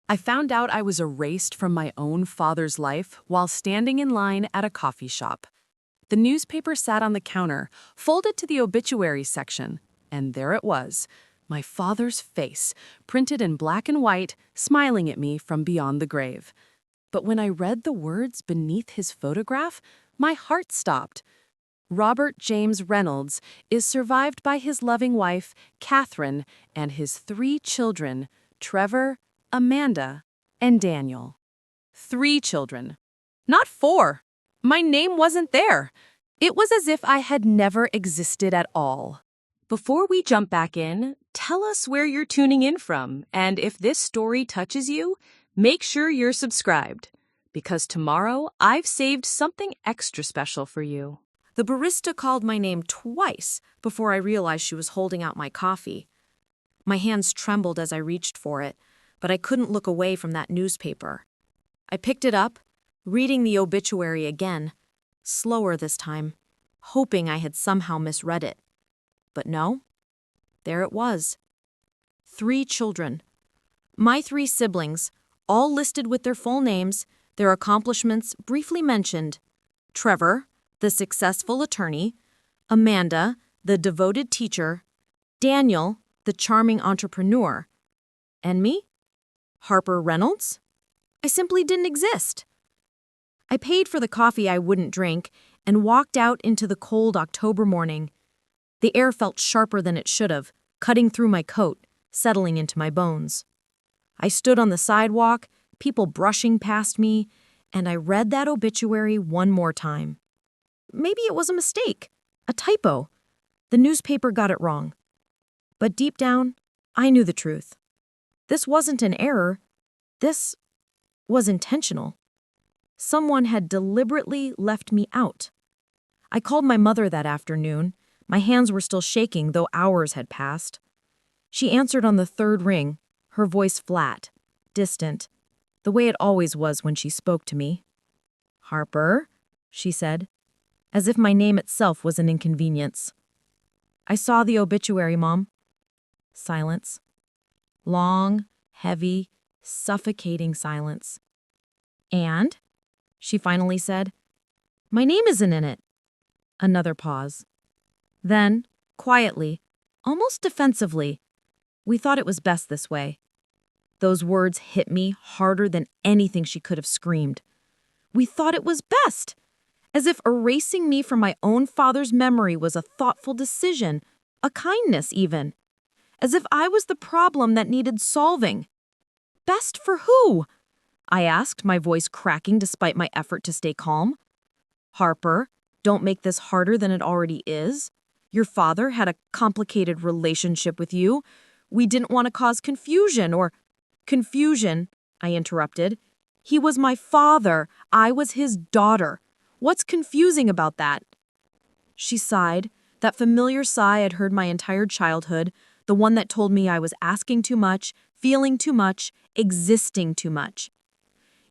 I found out I was erased from my own father's life while standing in line at a coffee shop. The newspaper sat on the counter, folded to the obituary section, and there it was, my father's face, printed in black and white, smiling at me from beyond the grave. But when I read the words beneath his photograph, my heart stopped. Robert James Reynolds is survived by his loving wife, Catherine, and his 3 children, Trevor, Amanda, and Daniel. 3 children. Not 4. My name wasn't there. It was as if I had never existed at all. Before we jump back in, tell us where you're tuning in from, and if this story touches you, make sure you're subscribed, because tomorrow I've saved something extra special for you. The barista called my name twice before I realized she was holding out my coffee. My hands trembled as I reached for it, but I couldn't look away from that newspaper. I picked it up, reading the obituary again, slower this time, hoping I had somehow misread it. But no, there it was. 3 children. My 3 siblings, all listed with their full names, their accomplishments briefly mentioned. Trevor, the successful attorney, Amanda, the devoted teacher, Daniel, the charming entrepreneur, and me? Harper Reynolds? I simply didn't exist. I paid for the coffee I wouldn't drink and walked out into the cold October morning. The air felt sharper than it should have, cutting through my coat, settling into my bones. I stood on the sidewalk, people brushing past me, and I read that obituary one more time. Maybe it was a mistake, a typo. The newspaper got it wrong. But deep down, I knew the truth. This wasn't an error. This was intentional. Someone had deliberately left me out. I called my mother that afternoon. My hands were still shaking, though hours had passed. She answered on the 3rd ring, her voice flat, distant, the way it always was when she spoke to me. "Harper," she said, as if my name itself was an inconvenience. "I saw the obituary, Mom." Silence. Long, heavy, suffocating silence. "And?" she finally said. "My name isn't in it." Another pause. Then, quietly, almost defensively, "We thought it was best this way." Those words hit me harder than anything she could have screamed. We thought it was best, as if erasing me from my own father's memory was a thoughtful decision, a kindness even, as if I was the problem that needed solving. Best for who? I asked, my voice cracking despite my effort to stay calm. "Harper, don't make this harder than it already is. Your father had a complicated relationship with you. We didn't want to cause confusion or—" "Confusion," I interrupted. "He was my father. I was his daughter. What's confusing about that?" She sighed, that familiar sigh I'd heard my entire childhood, the one that told me I was asking too much, feeling too much, existing too much.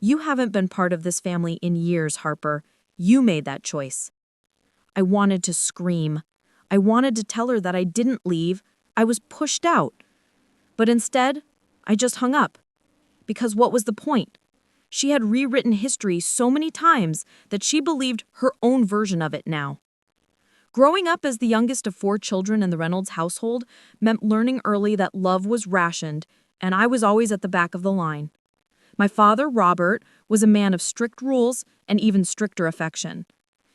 "You haven't been part of this family in years, Harper. You made that choice." I wanted to scream. I wanted to tell her that I didn't leave. I was pushed out. But instead, I just hung up. Because what was the point? She had rewritten history so many times that she believed her own version of it now. Growing up as the youngest of 4 children in the Reynolds household meant learning early that love was rationed, and I was always at the back of the line. My father, Robert, was a man of strict rules and even stricter affection.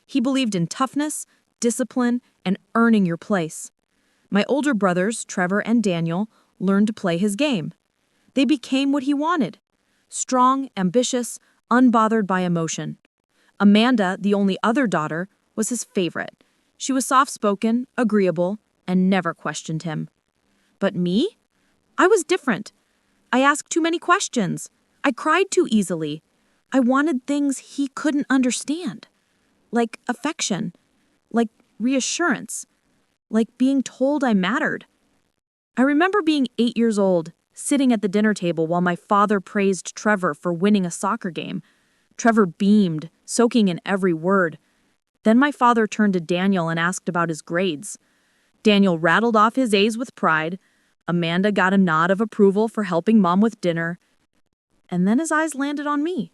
He believed in toughness, discipline, and earning your place. My older brothers, Trevor and Daniel, learned to play his game. They became what he wanted. Strong, ambitious, unbothered by emotion. Amanda, the only other daughter, was his favorite. She was soft-spoken, agreeable, and never questioned him. But me? I was different. I asked too many questions. I cried too easily. I wanted things he couldn't understand. Like affection. Like reassurance. Like being told I mattered. I remember being 8 years old, sitting at the dinner table while my father praised Trevor for winning a soccer game. Trevor beamed, soaking in every word. Then my father turned to Daniel and asked about his grades. Daniel rattled off his A's with pride. Amanda got a nod of approval for helping Mom with dinner. and then his eyes landed on me.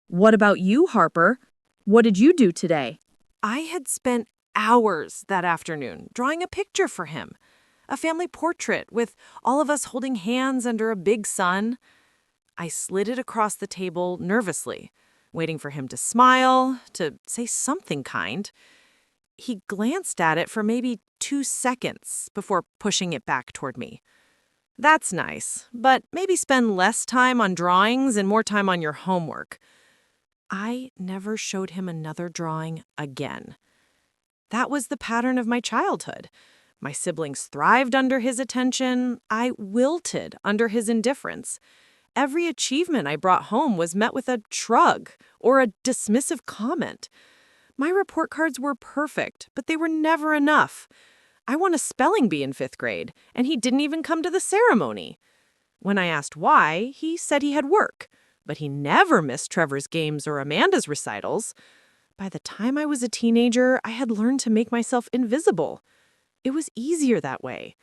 "What about you, Harper? What did you do today?" I had spent hours that afternoon drawing a picture for him, a family portrait with all of us holding hands under a big sun. I slid it across the table nervously, waiting for him to smile, to say something kind. He glanced at it for maybe 2 seconds before pushing it back toward me. "That's nice, but maybe spend less time on drawings and more time on your homework." I never showed him another drawing again. That was the pattern of my childhood. My siblings thrived under his attention. I wilted under his indifference. Every achievement I brought home was met with a shrug or a dismissive comment. My report cards were perfect, but they were never enough. I won a spelling bee in 5th grade, and he didn't even come to the ceremony. When I asked why, he said he had work, but he never missed Trevor's games or Amanda's recitals. By the time I was a teenager, I had learned to make myself invisible. It was easier that way.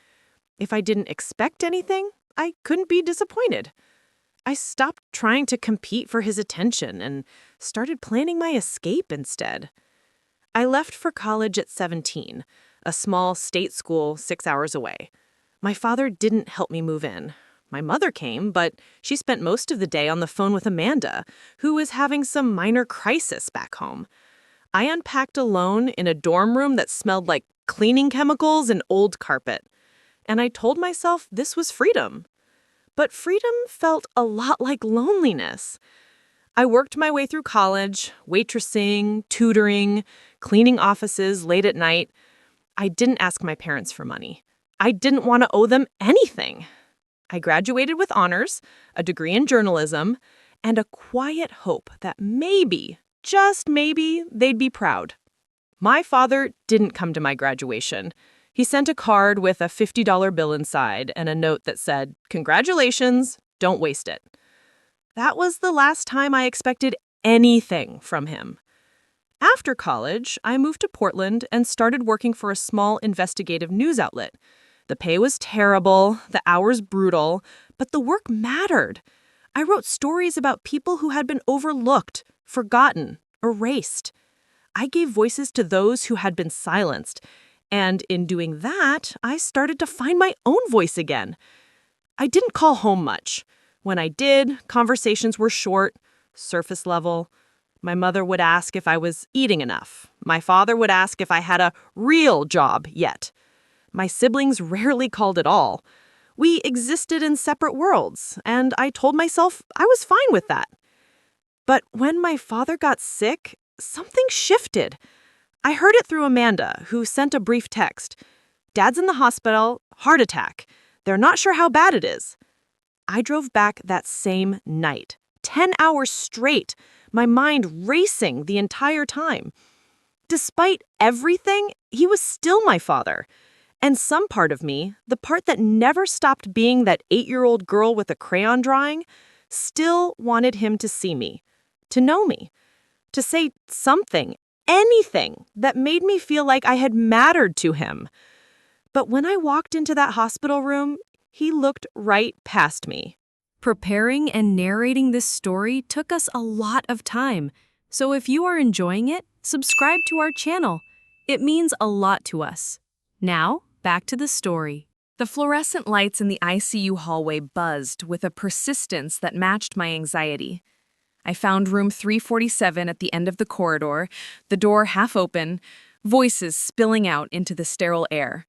If I didn't expect anything, I couldn't be disappointed. I stopped trying to compete for his attention and started planning my escape instead. I left for college at 17, a small state school 6 hours away. My father didn't help me move in. My mother came, but she spent most of the day on the phone with Amanda, who was having some minor crisis back home. I unpacked alone in a dorm room that smelled like cleaning chemicals and old carpet. And I told myself this was freedom. But freedom felt a lot like loneliness. I worked my way through college, waitressing, tutoring, cleaning offices late at night. I didn't ask my parents for money. I didn't want to owe them anything. I graduated with honors, a degree in journalism, and a quiet hope that maybe, just maybe, they'd be proud. My father didn't come to my graduation. He sent a card with a $50 bill inside and a note that said, "Congratulations, don't waste it." That was the last time I expected anything from him. After college, I moved to Portland and started working for a small investigative news outlet. The pay was terrible, the hours brutal, but the work mattered. I wrote stories about people who had been overlooked, forgotten, erased. I gave voices to those who had been silenced. And in doing that, I started to find my own voice again. I didn't call home much. When I did, conversations were short, surface level. My mother would ask if I was eating enough. My father would ask if I had a real job yet. My siblings rarely called at all. We existed in separate worlds, and I told myself I was fine with that. But when my father got sick, something shifted. I heard it through Amanda, who sent a brief text. "Dad's in the hospital, heart attack. They're not sure how bad it is." I drove back that same night, 10 hours straight, my mind racing the entire time. Despite everything, he was still my father. And some part of me, the part that never stopped being that 8-year-old girl with a crayon drawing, still wanted him to see me, to know me, to say something, anything that made me feel like I had mattered to him. But when I walked into that hospital room, he looked right past me. Preparing and narrating this story took us a lot of time, so if you are enjoying it, subscribe to our channel. It means a lot to us. Now, back to the story. The fluorescent lights in the ICU hallway buzzed with a persistence that matched my anxiety. I found room 347 at the end of the corridor, the door half open, voices spilling out into the sterile air.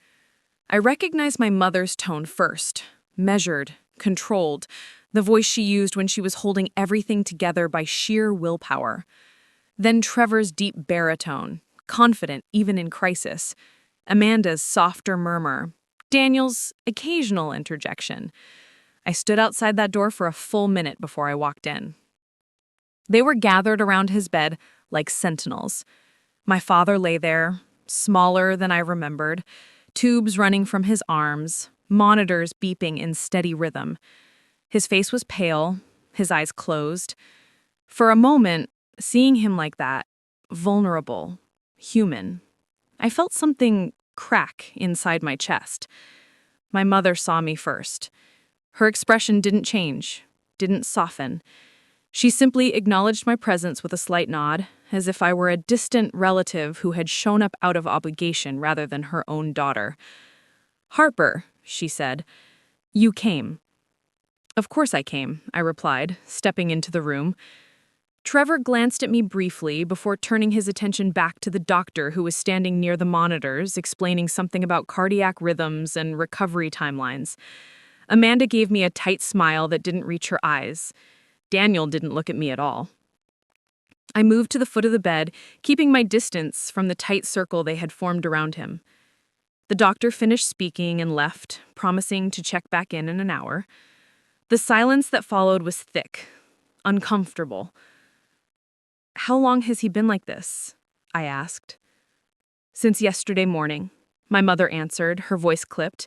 I recognized my mother's tone first, measured, controlled, the voice she used when she was holding everything together by sheer willpower. Then Trevor's deep baritone, confident even in crisis. Amanda's softer murmur. Daniel's occasional interjection. I stood outside that door for a full minute before I walked in. They were gathered around his bed like sentinels. My father lay there, smaller than I remembered, tubes running from his arms, monitors beeping in steady rhythm. His face was pale, his eyes closed. For a moment, seeing him like that, vulnerable, human, I felt something crack inside my chest. My mother saw me first. Her expression didn't change, didn't soften. She simply acknowledged my presence with a slight nod, as if I were a distant relative who had shown up out of obligation rather than her own daughter. "Harper," she said, "you came." "Of course I came," I replied, stepping into the room. Trevor glanced at me briefly before turning his attention back to the doctor who was standing near the monitors, explaining something about cardiac rhythms and recovery timelines. Amanda gave me a tight smile that didn't reach her eyes. Daniel didn't look at me at all. I moved to the foot of the bed, keeping my distance from the tight circle they had formed around him. The doctor finished speaking and left, promising to check back in an hour. The silence that followed was thick, uncomfortable. "How long has he been like this?" I asked. "Since yesterday morning," my mother answered, her voice clipped.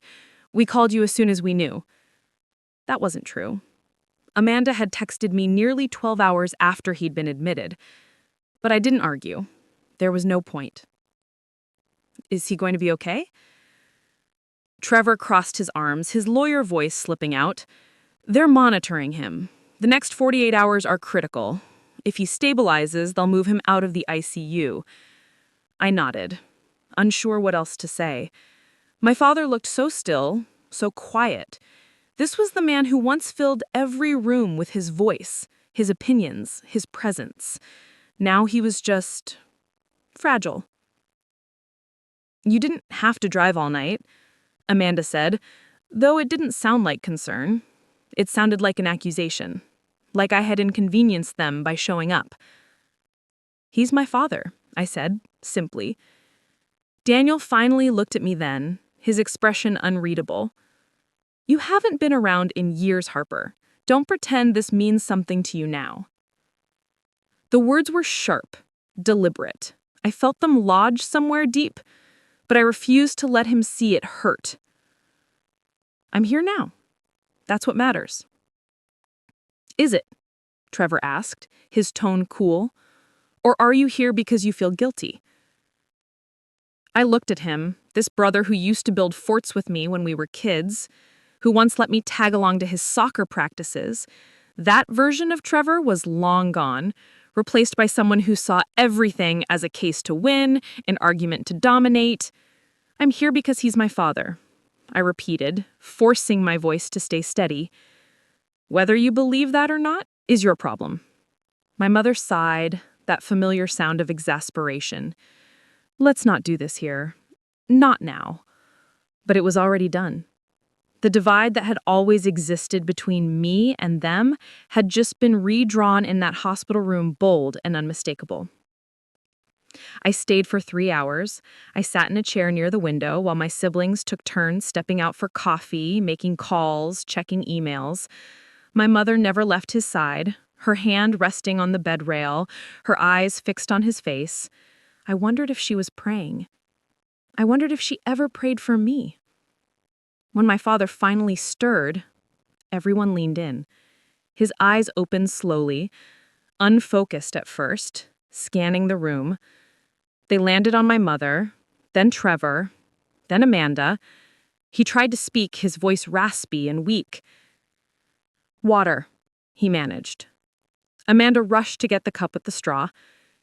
"We called you as soon as we knew." That wasn't true. Amanda had texted me nearly 12 hours after he'd been admitted. But I didn't argue. There was no point. "Is he going to be okay?" Trevor crossed his arms, his lawyer voice slipping out. "They're monitoring him. The next 48 hours are critical. If he stabilizes, they'll move him out of the ICU. I nodded, unsure what else to say. My father looked so still, so quiet. This was the man who once filled every room with his voice, his opinions, his presence. Now he was just fragile. "You didn't have to drive all night," Amanda said, though it didn't sound like concern. It sounded like an accusation, like I had inconvenienced them by showing up. "He's my father," I said, simply. Daniel finally looked at me then, his expression unreadable. "You haven't been around in years, Harper. Don't pretend this means something to you now." The words were sharp, deliberate. I felt them lodge somewhere deep, but I refused to let him see it hurt. "I'm here now. That's what matters." "Is it?" Trevor asked, his tone cool. "Or are you here because you feel guilty?" I looked at him, this brother who used to build forts with me when we were kids, who once let me tag along to his soccer practices. That version of Trevor was long gone, replaced by someone who saw everything as a case to win, an argument to dominate. "I'm here because he's my father," I repeated, forcing my voice to stay steady. "Whether you believe that or not is your problem." My mother sighed, that familiar sound of exasperation. "Let's not do this here. Not now." But it was already done. The divide that had always existed between me and them had just been redrawn in that hospital room, bold and unmistakable. I stayed for 3 hours. I sat in a chair near the window while my siblings took turns stepping out for coffee, making calls, checking emails. My mother never left his side, her hand resting on the bed rail, her eyes fixed on his face. I wondered if she was praying. I wondered if she ever prayed for me. When my father finally stirred, everyone leaned in. His eyes opened slowly, unfocused at first, scanning the room. They landed on my mother, then Trevor, then Amanda. He tried to speak, his voice raspy and weak. "Water," he managed. Amanda rushed to get the cup with the straw.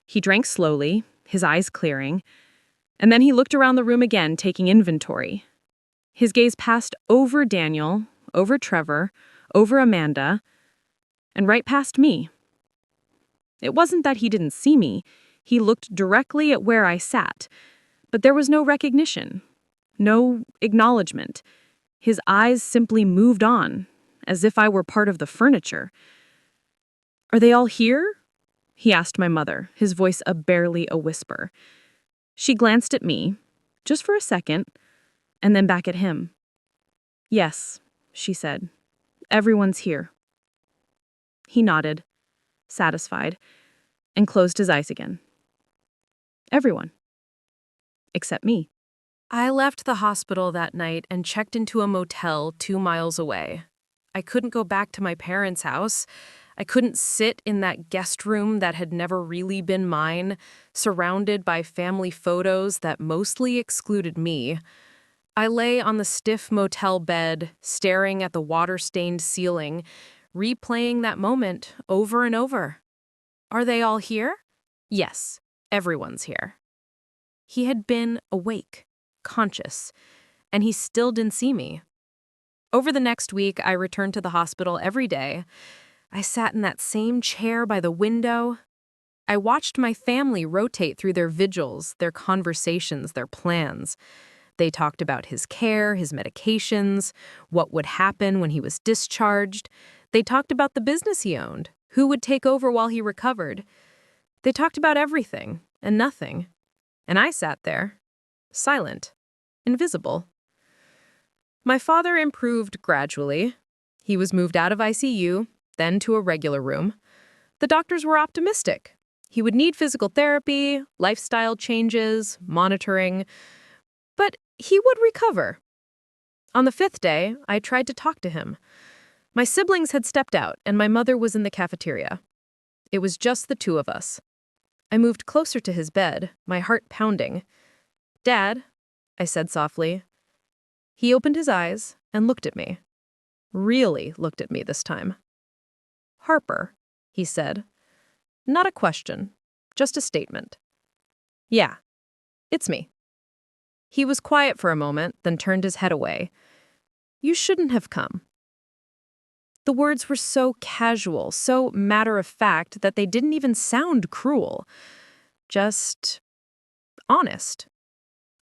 He drank slowly, his eyes clearing, and then he looked around the room again, taking inventory. His gaze passed over Daniel, over Trevor, over Amanda, and right past me. It wasn't that he didn't see me. He looked directly at where I sat, but there was no recognition, no acknowledgement. His eyes simply moved on, as if I were part of the furniture. "Are they all here?" he asked my mother, his voice barely a whisper. She glanced at me, just for a second, and then back at him. "Yes," she said. "Everyone's here." He nodded, satisfied, and closed his eyes again. Everyone. Except me. I left the hospital that night and checked into a motel 2 miles away. I couldn't go back to my parents' house. I couldn't sit in that guest room that had never really been mine, surrounded by family photos that mostly excluded me. I lay on the stiff motel bed, staring at the water-stained ceiling, replaying that moment over and over. Are they all here? Yes, everyone's here. He had been awake, conscious, and he still didn't see me. Over the next week, I returned to the hospital every day. I sat in that same chair by the window. I watched my family rotate through their vigils, their conversations, their plans. They talked about his care, his medications, what would happen when he was discharged. They talked about the business he owned, who would take over while he recovered. They talked about everything and nothing. And I sat there, silent, invisible. My father improved gradually. He was moved out of ICU, then to a regular room. The doctors were optimistic. He would need physical therapy, lifestyle changes, monitoring, but he would recover. On the 5th day, I tried to talk to him. My siblings had stepped out, and my mother was in the cafeteria. It was just the two of us. I moved closer to his bed, my heart pounding. "Dad," I said softly. He opened his eyes and looked at me. Really looked at me this time. "Harper," he said. Not a question, just a statement. "Yeah, it's me." He was quiet for a moment, then turned his head away. "You shouldn't have come." The words were so casual, so matter-of-fact that they didn't even sound cruel. Just honest.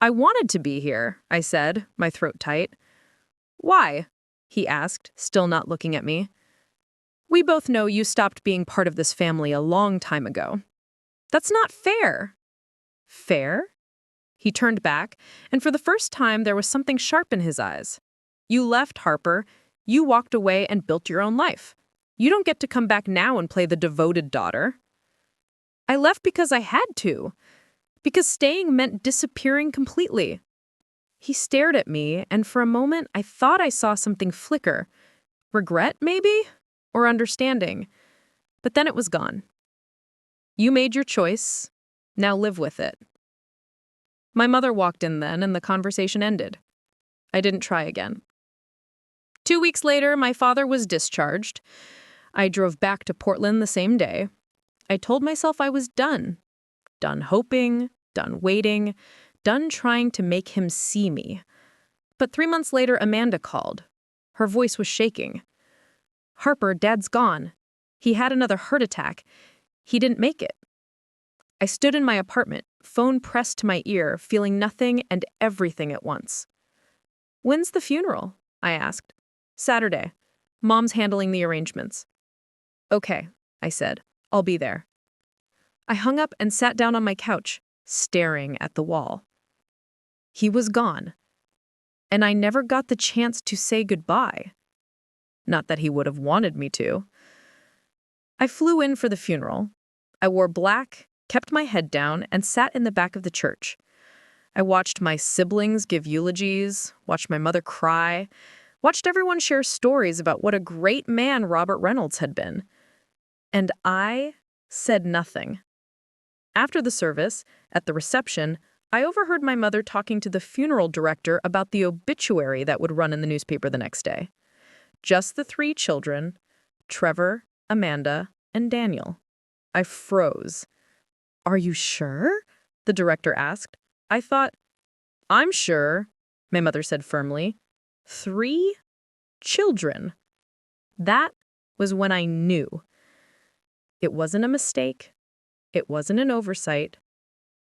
"I wanted to be here," I said, my throat tight. "Why?" he asked, still not looking at me. "We both know you stopped being part of this family a long time ago." "That's not fair." "Fair?" He turned back, and for the first time there was something sharp in his eyes. "You left, Harper. You walked away and built your own life. You don't get to come back now and play the devoted daughter." "I left because I had to. Because staying meant disappearing completely." He stared at me, and for a moment I thought I saw something flicker. Regret, maybe? Or understanding. But then it was gone. "You made your choice. Now live with it." My mother walked in then, and the conversation ended. I didn't try again. 2 weeks later, my father was discharged. I drove back to Portland the same day. I told myself I was done. Done hoping, done waiting, done trying to make him see me. But 3 months later, Amanda called. Her voice was shaking. "Harper, Dad's gone. He had another heart attack. He didn't make it." I stood in my apartment, phone pressed to my ear, feeling nothing and everything at once. "When's the funeral?" I asked. "Saturday. Mom's handling the arrangements." "Okay," I said. "I'll be there." I hung up and sat down on my couch, staring at the wall. He was gone, and I never got the chance to say goodbye. Not that he would have wanted me to. I flew in for the funeral. I wore black, kept my head down, and sat in the back of the church. I watched my siblings give eulogies, watched my mother cry, watched everyone share stories about what a great man Robert Reynolds had been. And I said nothing. After the service, at the reception, I overheard my mother talking to the funeral director about the obituary that would run in the newspaper the next day. Just the 3 children, Trevor, Amanda, and Daniel. I froze. "Are you sure?" the director asked. I thought, "I'm sure," my mother said firmly. 3 children. That was when I knew. It wasn't a mistake. It wasn't an oversight.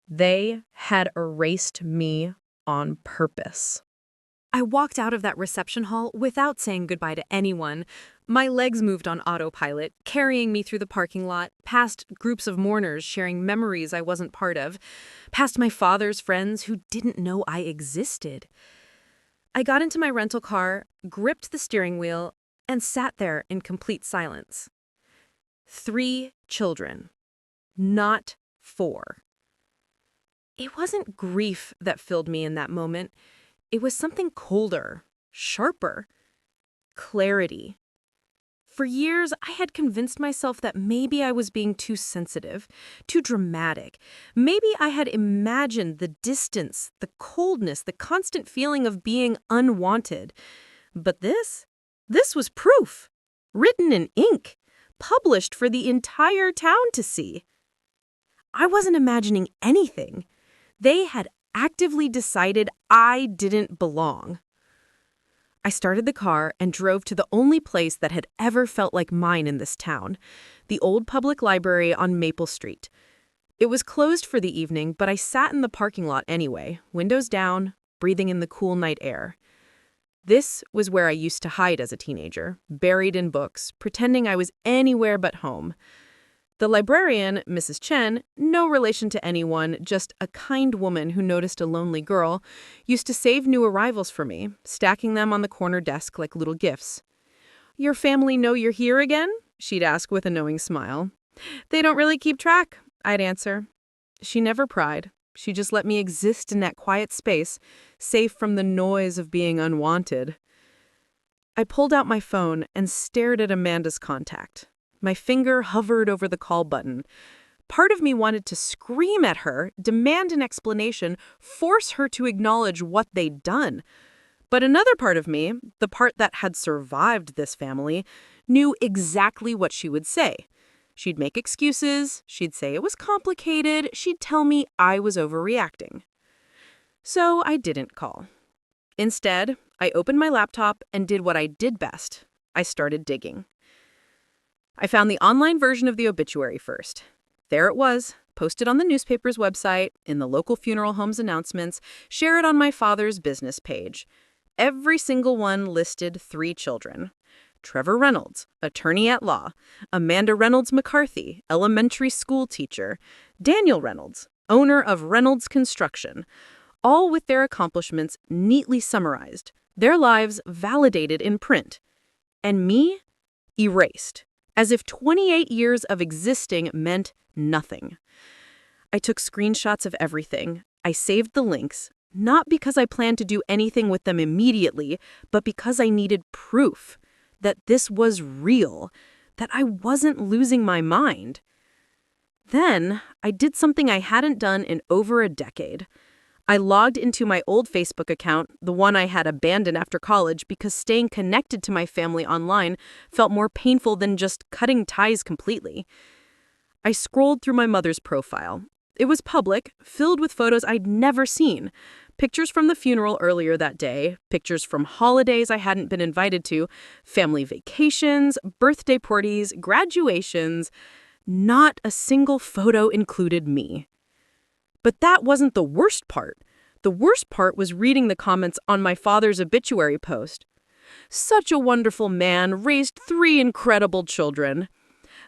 They had erased me on purpose. I walked out of that reception hall without saying goodbye to anyone. My legs moved on autopilot, carrying me through the parking lot, past groups of mourners sharing memories I wasn't part of, past my father's friends who didn't know I existed. I got into my rental car, gripped the steering wheel, and sat there in complete silence. 3 children, not 4. It wasn't grief that filled me in that moment. It was something colder, sharper. Clarity. For years, I had convinced myself that maybe I was being too sensitive, too dramatic. Maybe I had imagined the distance, the coldness, the constant feeling of being unwanted. But this was proof. written in ink, published for the entire town to see. I wasn't imagining anything. They had actively decided I didn't belong. I started the car and drove to the only place that had ever felt like mine in this town, the old public library on Maple Street. It was closed for the evening, but I sat in the parking lot anyway, windows down, breathing in the cool night air. This was where I used to hide as a teenager, buried in books, pretending I was anywhere but home. The librarian, Mrs. Chen, no relation to anyone, just a kind woman who noticed a lonely girl, used to save new arrivals for me, stacking them on the corner desk like little gifts. "Your family know you're here again?" she'd ask with a knowing smile. "They don't really keep track," I'd answer. She never pried. She just let me exist in that quiet space, safe from the noise of being unwanted. I pulled out my phone and stared at Amanda's contact. My finger hovered over the call button. Part of me wanted to scream at her, demand an explanation, force her to acknowledge what they'd done. But another part of me, the part that had survived this family, knew exactly what she would say. She'd make excuses, she'd say it was complicated, she'd tell me I was overreacting. So I didn't call. Instead, I opened my laptop and did what I did best. I started digging. I found the online version of the obituary first. There it was, posted on the newspaper's website, in the local funeral home's announcements, shared on my father's business page. Every single one listed 3 children. Trevor Reynolds, attorney at law. Amanda Reynolds McCarthy, elementary school teacher. Daniel Reynolds, owner of Reynolds Construction. All with their accomplishments neatly summarized, their lives validated in print. And me, erased, as if 28 years of existing meant nothing. I took screenshots of everything. I saved the links, not because I planned to do anything with them immediately, but because I needed proof that this was real, that I wasn't losing my mind. Then, I did something I hadn't done in over a decade. I logged into my old Facebook account, the one I had abandoned after college because staying connected to my family online felt more painful than just cutting ties completely. I scrolled through my mother's profile. It was public, filled with photos I'd never seen. Pictures from the funeral earlier that day, pictures from holidays I hadn't been invited to, family vacations, birthday parties, graduations. Not a single photo included me. But that wasn't the worst part. The worst part was reading the comments on my father's obituary post. "Such a wonderful man, raised 3 incredible children.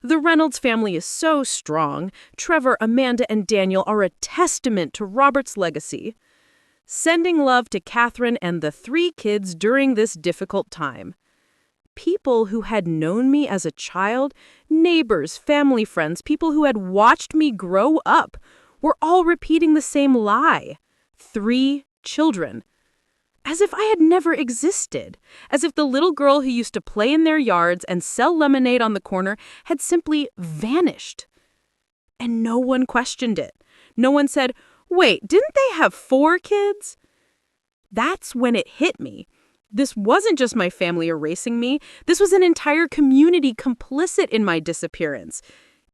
The Reynolds family is so strong. Trevor, Amanda, and Daniel are a testament to Robert's legacy. Sending love to Catherine and the 3 kids during this difficult time." People who had known me as a child, neighbors, family friends, people who had watched me grow up, were all repeating the same lie. 3 children. As if I had never existed. As if the little girl who used to play in their yards and sell lemonade on the corner had simply vanished. And no one questioned it. No one said, "Wait, didn't they have 4 kids?" That's when it hit me. This wasn't just my family erasing me. This was an entire community complicit in my disappearance.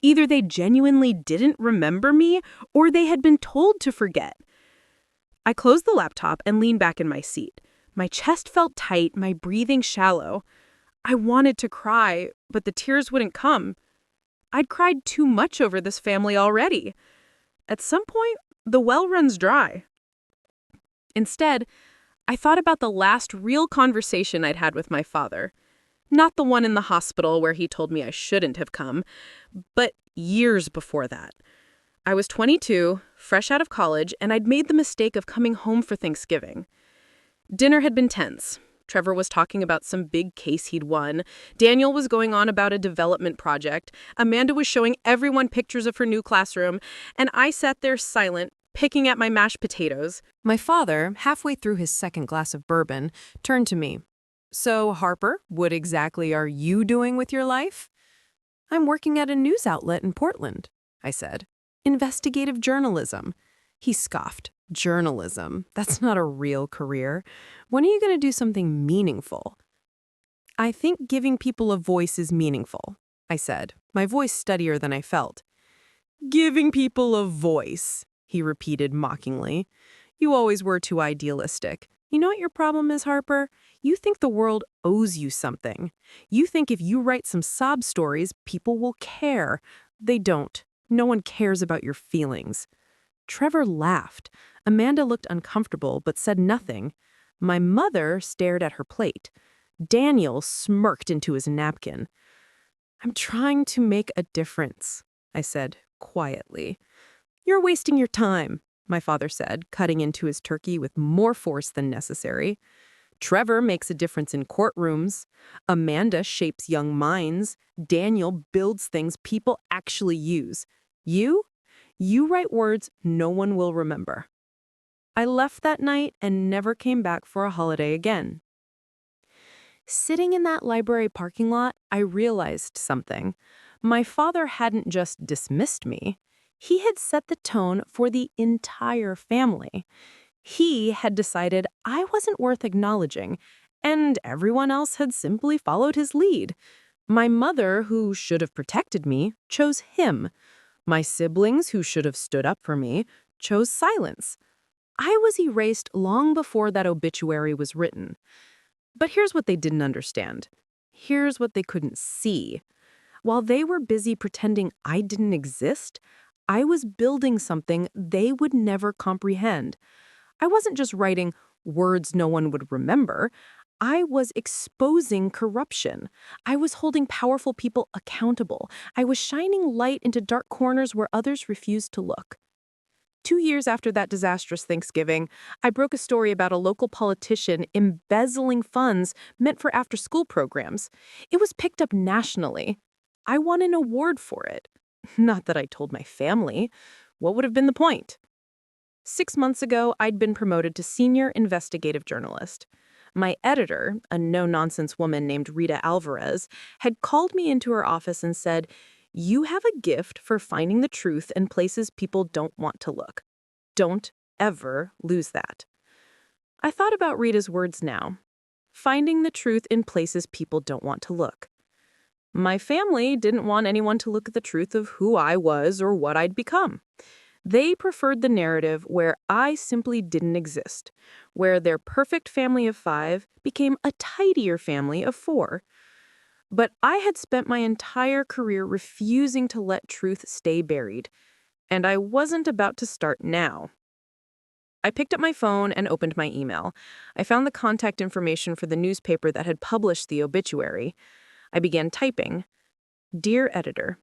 Either they genuinely didn't remember me, or they had been told to forget. I closed the laptop and leaned back in my seat. My chest felt tight, my breathing shallow. I wanted to cry, but the tears wouldn't come. I'd cried too much over this family already. At some point, the well runs dry. Instead, I thought about the last real conversation I'd had with my father. Not the one in the hospital where he told me I shouldn't have come, but years before that. I was 22, fresh out of college, and I'd made the mistake of coming home for Thanksgiving. Dinner had been tense. Trevor was talking about some big case he'd won. Daniel was going on about a development project. Amanda was showing everyone pictures of her new classroom, and I sat there silent, picking at my mashed potatoes. My father, halfway through his second glass of bourbon, turned to me. "So, Harper, what exactly are you doing with your life?" "I'm working at a news outlet in Portland," I said. "Investigative journalism." He scoffed. "Journalism? That's not a real career. When are you going to do something meaningful?" I think giving people a voice is meaningful, I said, my voice steadier than I felt. Giving people a voice, he repeated mockingly. You always were too idealistic. You know what your problem is, Harper? You think the world owes you something. You think if you write some sob stories, people will care. They don't. No one cares about your feelings. Trevor laughed. Amanda looked uncomfortable but said nothing. My mother stared at her plate. Daniel smirked into his napkin. I'm trying to make a difference, I said quietly. You're wasting your time, my father said, cutting into his turkey with more force than necessary. Trevor makes a difference in courtrooms. Amanda shapes young minds. Daniel builds things people actually use. You write words no one will remember. I left that night and never came back for a holiday again. Sitting in that library parking lot, I realized something. My father hadn't just dismissed me. He had set the tone for the entire family. He had decided I wasn't worth acknowledging, and everyone else had simply followed his lead. My mother, who should have protected me, chose him. My siblings, who should have stood up for me, chose silence. I was erased long before that obituary was written. But here's what they didn't understand. Here's what they couldn't see. While they were busy pretending I didn't exist, I was building something they would never comprehend. I wasn't just writing words no one would remember. I was exposing corruption. I was holding powerful people accountable. I was shining light into dark corners where others refused to look. 2 years after that disastrous Thanksgiving, I broke a story about a local politician embezzling funds meant for after-school programs. It was picked up nationally. I won an award for it. Not that I told my family. What would have been the point? 6 months ago, I'd been promoted to senior investigative journalist. My editor, a no-nonsense woman named Rita Alvarez, had called me into her office and said, "You have a gift for finding the truth in places people don't want to look. Don't ever lose that." I thought about Rita's words now. Finding the truth in places people don't want to look. My family didn't want anyone to look at the truth of who I was or what I'd become. They preferred the narrative where I simply didn't exist, where their perfect family of 5 became a tidier family of 4. But I had spent my entire career refusing to let truth stay buried, and I wasn't about to start now. I picked up my phone and opened my email. I found the contact information for the newspaper that had published the obituary. I began typing. Dear editor,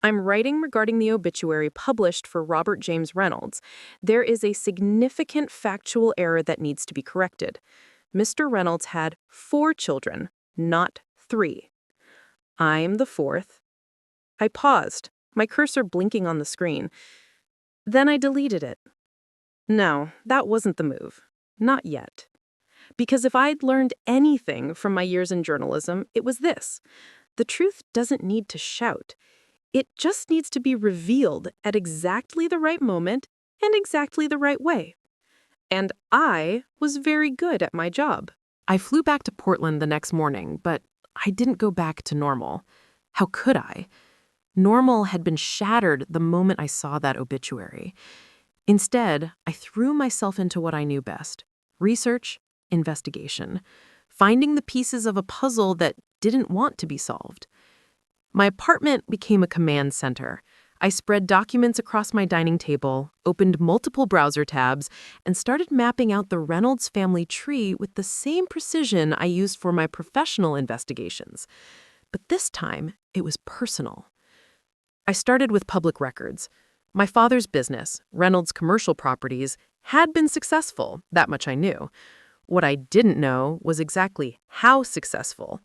I'm writing regarding the obituary published for Robert James Reynolds. There is a significant factual error that needs to be corrected. Mr. Reynolds had 4 children, not 3. I'm the 4th. I paused, my cursor blinking on the screen. Then I deleted it. No, that wasn't the move. Not yet. Because if I'd learned anything from my years in journalism, it was this. The truth doesn't need to shout. It just needs to be revealed at exactly the right moment and exactly the right way. And I was very good at my job. I flew back to Portland the next morning, but I didn't go back to normal. How could I? Normal had been shattered the moment I saw that obituary. Instead, I threw myself into what I knew best: research, investigation, finding the pieces of a puzzle that didn't want to be solved. My apartment became a command center. I spread documents across my dining table, opened multiple browser tabs, and started mapping out the Reynolds family tree with the same precision I used for my professional investigations. But this time, it was personal. I started with public records. My father's business, Reynolds Commercial Properties, had been successful, that much I knew. What I didn't know was exactly how successful.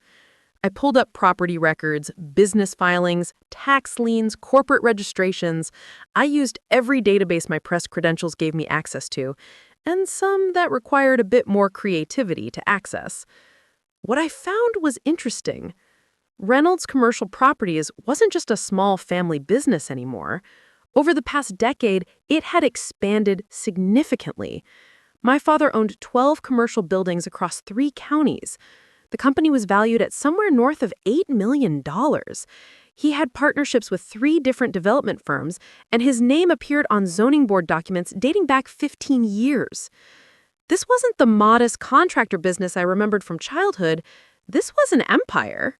I pulled up property records, business filings, tax liens, corporate registrations. I used every database my press credentials gave me access to, and some that required a bit more creativity to access. What I found was interesting. Reynolds Commercial Properties wasn't just a small family business anymore. Over the past decade, it had expanded significantly. My father owned 12 commercial buildings across 3 counties. The company was valued at somewhere north of $8 million. He had partnerships with 3 different development firms, and his name appeared on zoning board documents dating back 15 years. This wasn't the modest contractor business I remembered from childhood. This was an empire.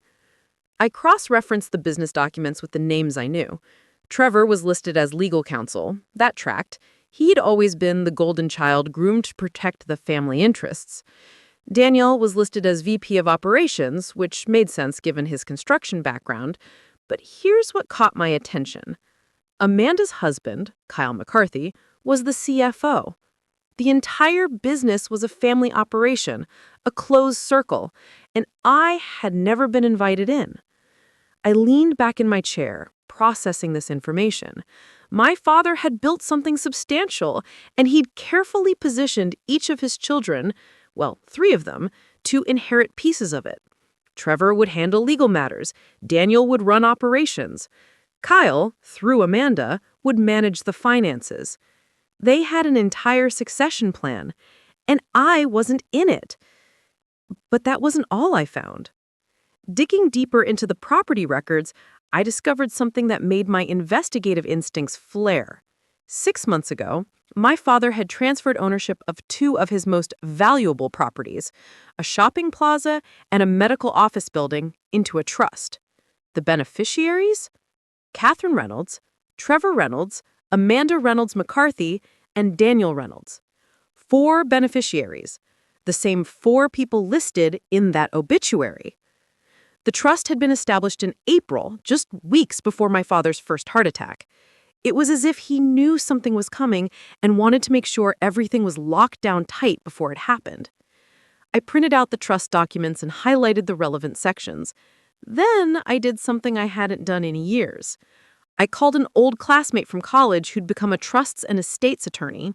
I cross-referenced the business documents with the names I knew. Trevor was listed as legal counsel. That tracked. He'd always been the golden child groomed to protect the family interests. Daniel was listed as VP of Operations, which made sense given his construction background. But here's what caught my attention. Amanda's husband, Kyle McCarthy, was the CFO. The entire business was a family operation, a closed circle, and I had never been invited in. I leaned back in my chair, processing this information. My father had built something substantial, and he'd carefully positioned each of his children, well, 3 of them, to inherit pieces of it. Trevor would handle legal matters. Daniel would run operations. Kyle, through Amanda, would manage the finances. They had an entire succession plan, and I wasn't in it. But that wasn't all I found. Digging deeper into the property records, I discovered something that made my investigative instincts flare. 6 months ago, my father had transferred ownership of 2 of his most valuable properties, a shopping plaza and a medical office building, into a trust. The beneficiaries? Catherine Reynolds, Trevor Reynolds, Amanda Reynolds McCarthy, and Daniel Reynolds. 4 beneficiaries, the same 4 people listed in that obituary. The trust had been established in April, just weeks before my father's first heart attack. It was as if he knew something was coming and wanted to make sure everything was locked down tight before it happened. I printed out the trust documents and highlighted the relevant sections. Then I did something I hadn't done in years. I called an old classmate from college who'd become a trusts and estates attorney.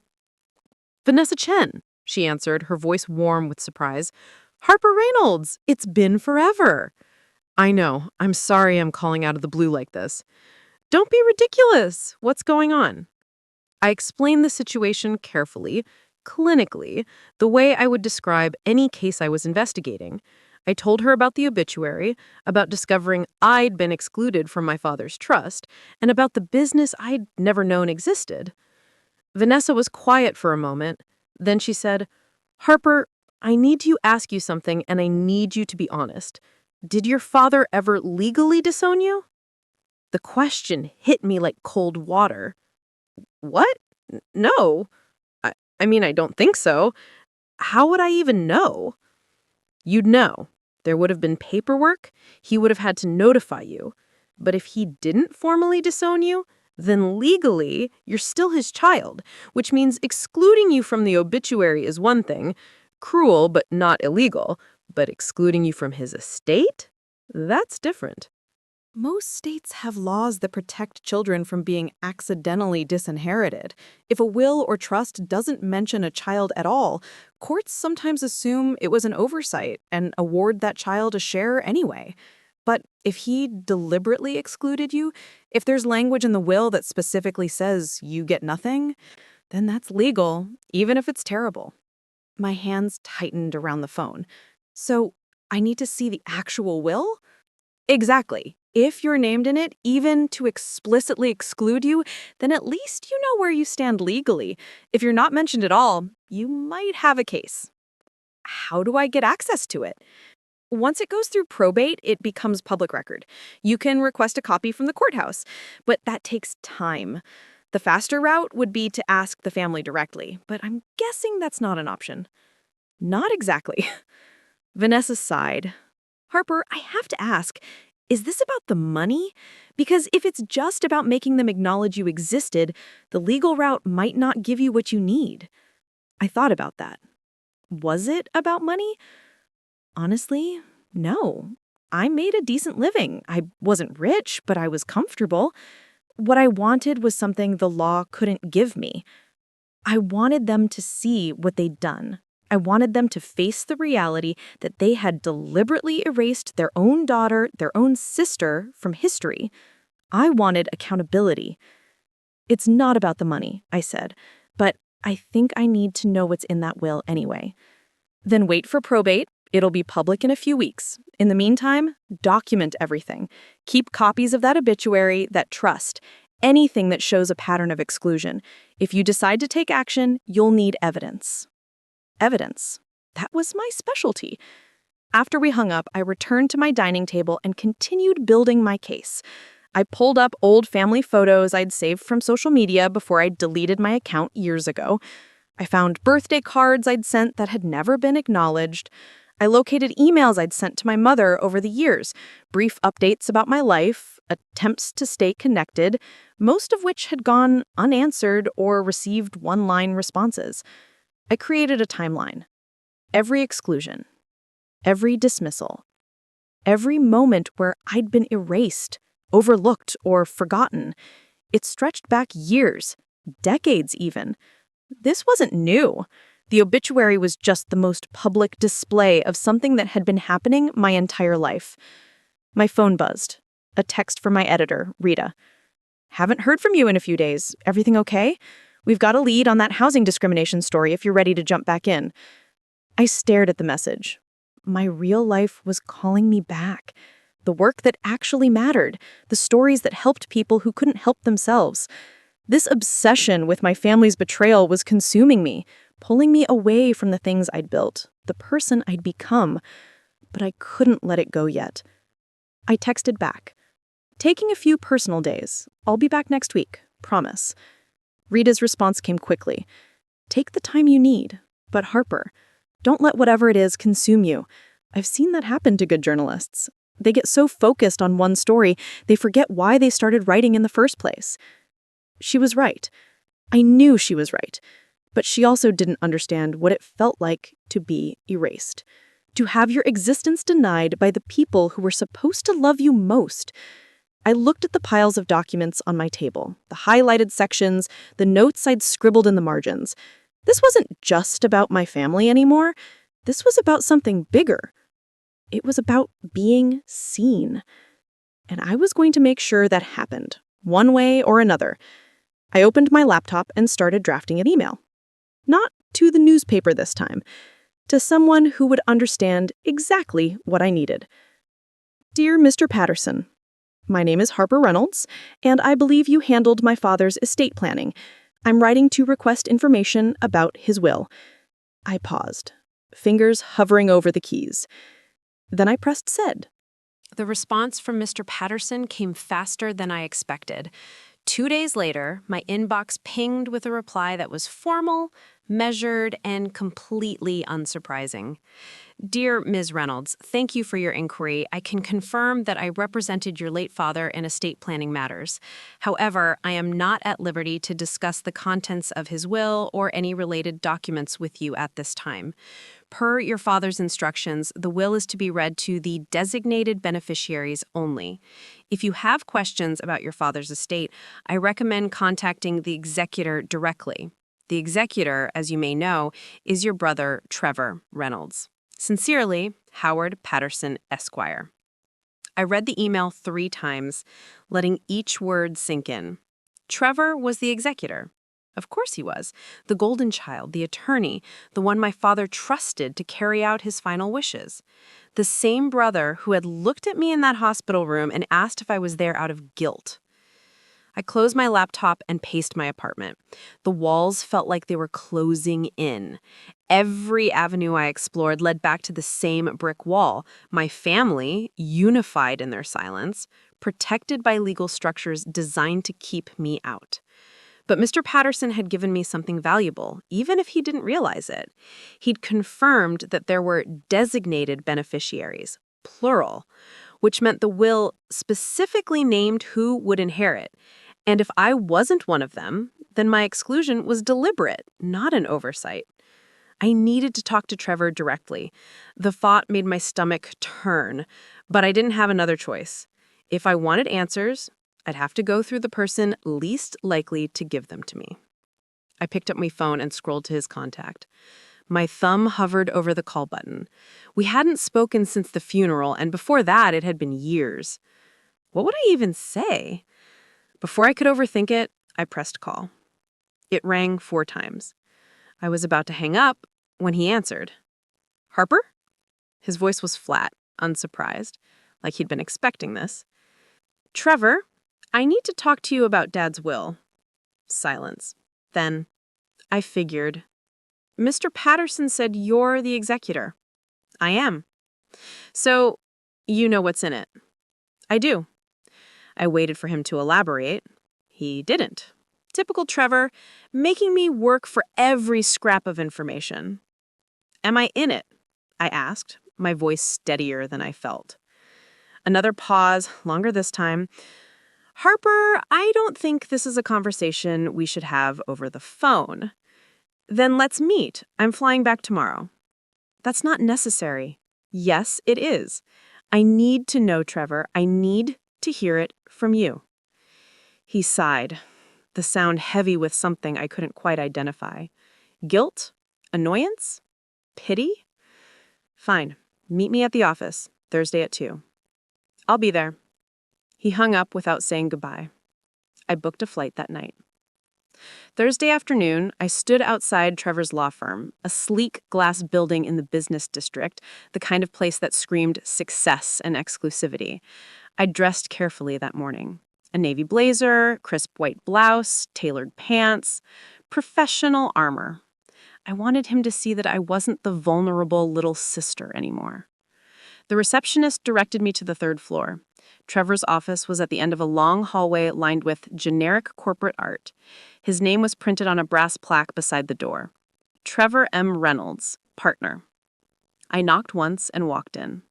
"Vanessa Chen," she answered, her voice warm with surprise. "Harper Reynolds, it's been forever." "I know. I'm sorry I'm calling out of the blue like this." "Don't be ridiculous. What's going on?" I explained the situation carefully, clinically, the way I would describe any case I was investigating. I told her about the obituary, about discovering I'd been excluded from my father's trust, and about the business I'd never known existed. Vanessa was quiet for a moment. Then she said, "Harper, I need to ask you something, and I need you to be honest. Did your father ever legally disown you?" The question hit me like cold water. "What? No. I mean, I don't think so. How would I even know?" "You'd know. There would have been paperwork. He would have had to notify you. But if he didn't formally disown you, then legally, you're still his child, which means excluding you from the obituary is one thing, cruel but not illegal, but excluding you from his estate? That's different." Most states have laws that protect children from being accidentally disinherited. If a will or trust doesn't mention a child at all, courts sometimes assume it was an oversight and award that child a share anyway. But if he deliberately excluded you, if there's language in the will that specifically says you get nothing, then that's legal, even if it's terrible. My hands tightened around the phone. "So, I need to see the actual will?" "Exactly. If you're named in it, even to explicitly exclude you, then at least you know where you stand legally. If you're not mentioned at all, you might have a case." "How do I get access to it?" "Once it goes through probate, it becomes public record. You can request a copy from the courthouse, but that takes time. The faster route would be to ask the family directly, but I'm guessing that's not an option." "Not exactly." Vanessa sighed. "Harper, I have to ask, is this about the money? Because if it's just about making them acknowledge you existed, the legal route might not give you what you need." I thought about that. Was it about money? Honestly, no. I made a decent living. I wasn't rich, but I was comfortable. What I wanted was something the law couldn't give me. I wanted them to see what they'd done. I wanted them to face the reality that they had deliberately erased their own daughter, their own sister, from history. I wanted accountability. "It's not about the money," I said, "but I think I need to know what's in that will anyway." "Then wait for probate. It'll be public in a few weeks. In the meantime, document everything. Keep copies of that obituary, that trust, anything that shows a pattern of exclusion. If you decide to take action, you'll need evidence. Evidence. That was my specialty. After we hung up, I returned to my dining table and continued building my case. I pulled up old family photos I'd saved from social media before I deleted my account years ago. I found birthday cards I'd sent that had never been acknowledged. I located emails I'd sent to my mother over the years, brief updates about my life, attempts to stay connected, most of which had gone unanswered or received one-line responses. I created a timeline. Every exclusion, every dismissal, every moment where I'd been erased, overlooked, or forgotten. It stretched back years, decades even. This wasn't new. The obituary was just the most public display of something that had been happening my entire life. My phone buzzed. A text from my editor, Rita. "Haven't heard from you in a few days. Everything okay? We've got a lead on that housing discrimination story if you're ready to jump back in." I stared at the message. My real life was calling me back. The work that actually mattered, the stories that helped people who couldn't help themselves. This obsession with my family's betrayal was consuming me, pulling me away from the things I'd built, the person I'd become. But I couldn't let it go yet. I texted back. "Taking a few personal days. I'll be back next week. Promise." Rita's response came quickly. "Take the time you need. But Harper, don't let whatever it is consume you. I've seen that happen to good journalists. They get so focused on one story, they forget why they started writing in the first place." She was right. I knew she was right. But she also didn't understand what it felt like to be erased. To have your existence denied by the people who were supposed to love you most. I looked at the piles of documents on my table, the highlighted sections, the notes I'd scribbled in the margins. This wasn't just about my family anymore. This was about something bigger. It was about being seen. And I was going to make sure that happened, one way or another. I opened my laptop and started drafting an email. Not to the newspaper this time, to someone who would understand exactly what I needed. "Dear Mr. Patterson, my name is Harper Reynolds, and I believe you handled my father's estate planning. I'm writing to request information about his will." I paused, fingers hovering over the keys. Then I pressed send. The response from Mr. Patterson came faster than I expected. 2 days later, my inbox pinged with a reply that was formal, measured, and completely unsurprising. "Dear Ms. Reynolds, thank you for your inquiry. I can confirm that I represented your late father in estate planning matters. However, I am not at liberty to discuss the contents of his will or any related documents with you at this time. Per your father's instructions, the will is to be read to the designated beneficiaries only. If you have questions about your father's estate, I recommend contacting the executor directly. The executor, as you may know, is your brother, Trevor Reynolds. Sincerely, Howard Patterson, Esquire." I read the email 3 times, letting each word sink in. Trevor was the executor. Of course he was. The golden child, the attorney, the one my father trusted to carry out his final wishes. The same brother who had looked at me in that hospital room and asked if I was there out of guilt. I closed my laptop and paced my apartment. The walls felt like they were closing in. Every avenue I explored led back to the same brick wall. My family, unified in their silence, protected by legal structures designed to keep me out. But Mr. Patterson had given me something valuable, even if he didn't realize it. He'd confirmed that there were designated beneficiaries, plural, which meant the will specifically named who would inherit. And if I wasn't one of them, then my exclusion was deliberate, not an oversight. I needed to talk to Trevor directly. The thought made my stomach turn, but I didn't have another choice. If I wanted answers, I'd have to go through the person least likely to give them to me. I picked up my phone and scrolled to his contact. My thumb hovered over the call button. We hadn't spoken since the funeral, and before that, it had been years. What would I even say? Before I could overthink it, I pressed call. It rang 4 times. I was about to hang up when he answered. "Harper?" His voice was flat, unsurprised, like he'd been expecting this. Trevor, I need to talk to you about Dad's will. Silence. Then, I figured. Mr. Patterson said you're the executor. I am. So, you know what's in it. I do. I waited for him to elaborate. He didn't. Typical Trevor, making me work for every scrap of information. Am I in it? I asked, my voice steadier than I felt. Another pause, longer this time. Harper, I don't think this is a conversation we should have over the phone. Then let's meet. I'm flying back tomorrow. That's not necessary. Yes, it is. I need to know, Trevor. I need to hear it from you. He sighed, the sound heavy with something I couldn't quite identify. Guilt? Annoyance? Pity? Fine. Meet me at the office, Thursday at 2. I'll be there. He hung up without saying goodbye. I booked a flight that night. Thursday afternoon, I stood outside Trevor's law firm, a sleek glass building in the business district, the kind of place that screamed success and exclusivity. I dressed carefully that morning. A navy blazer, crisp white blouse, tailored pants, professional armor. I wanted him to see that I wasn't the vulnerable little sister anymore. The receptionist directed me to the 3rd floor. Trevor's office was at the end of a long hallway lined with generic corporate art. His name was printed on a brass plaque beside the door. Trevor M. Reynolds, partner. I knocked once and walked in.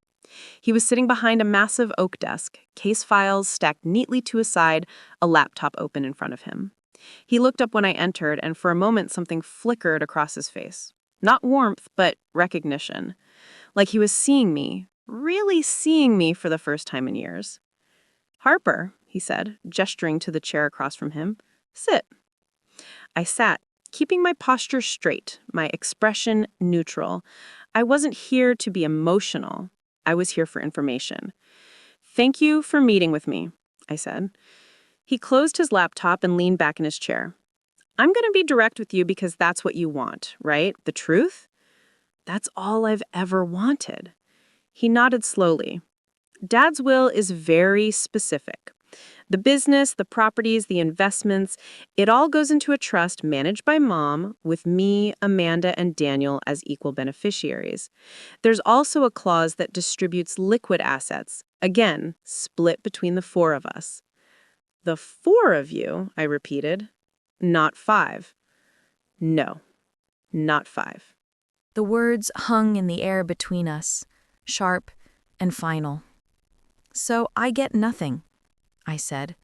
He was sitting behind a massive oak desk, case files stacked neatly to his side, a laptop open in front of him. He looked up when I entered, and for a moment something flickered across his face. Not warmth, but recognition. Like he was seeing me, really seeing me for the first time in years. Harper, he said, gesturing to the chair across from him. Sit. I sat, keeping my posture straight, my expression neutral. I wasn't here to be emotional. I was here for information. Thank you for meeting with me, I said. He closed his laptop and leaned back in his chair. I'm going to be direct with you because that's what you want, right? The truth? That's all I've ever wanted. He nodded slowly. Dad's will is very specific. The business, the properties, the investments, it all goes into a trust managed by Mom with me, Amanda, and Daniel as equal beneficiaries. There's also a clause that distributes liquid assets, again, split between the 4 of us. The 4 of you, I repeated. Not 5. No, not 5. The words hung in the air between us, sharp and final. So I get nothing, I said.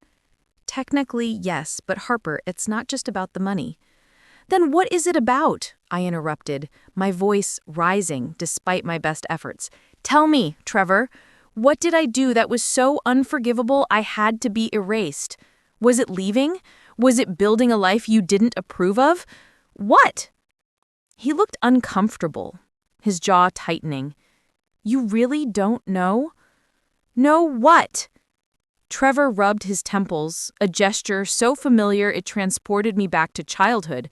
Technically, yes, but Harper, it's not just about the money. Then what is it about? I interrupted, my voice rising despite my best efforts. Tell me, Trevor, what did I do that was so unforgivable I had to be erased? Was it leaving? Was it building a life you didn't approve of? What? He looked uncomfortable, his jaw tightening. You really don't know? Know what? Trevor rubbed his temples, a gesture so familiar it transported me back to childhood,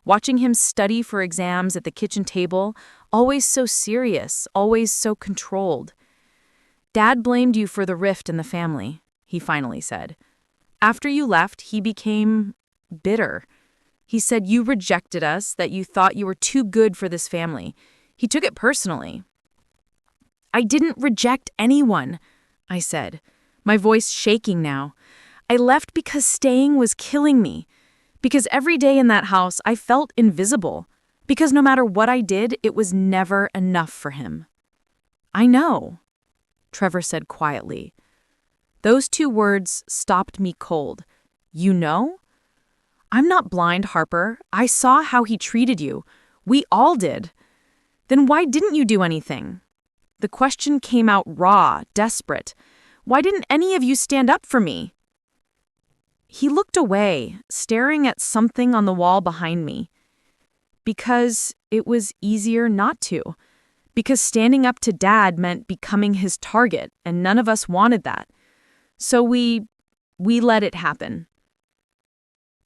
watching him study for exams at the kitchen table, always so serious, always so controlled. Dad blamed you for the rift in the family, he finally said. After you left, he became bitter. He said you rejected us, that you thought you were too good for this family. He took it personally. I didn't reject anyone, I said, my voice shaking now. I left because staying was killing me. Because every day in that house, I felt invisible. Because no matter what I did, it was never enough for him. I know, Trevor said quietly. Those 2 words stopped me cold. You know? I'm not blind, Harper. I saw how he treated you. We all did. Then why didn't you do anything? The question came out raw, desperate. Why didn't any of you stand up for me? He looked away, staring at something on the wall behind me. Because it was easier not to. Because standing up to Dad meant becoming his target, and none of us wanted that. So we let it happen.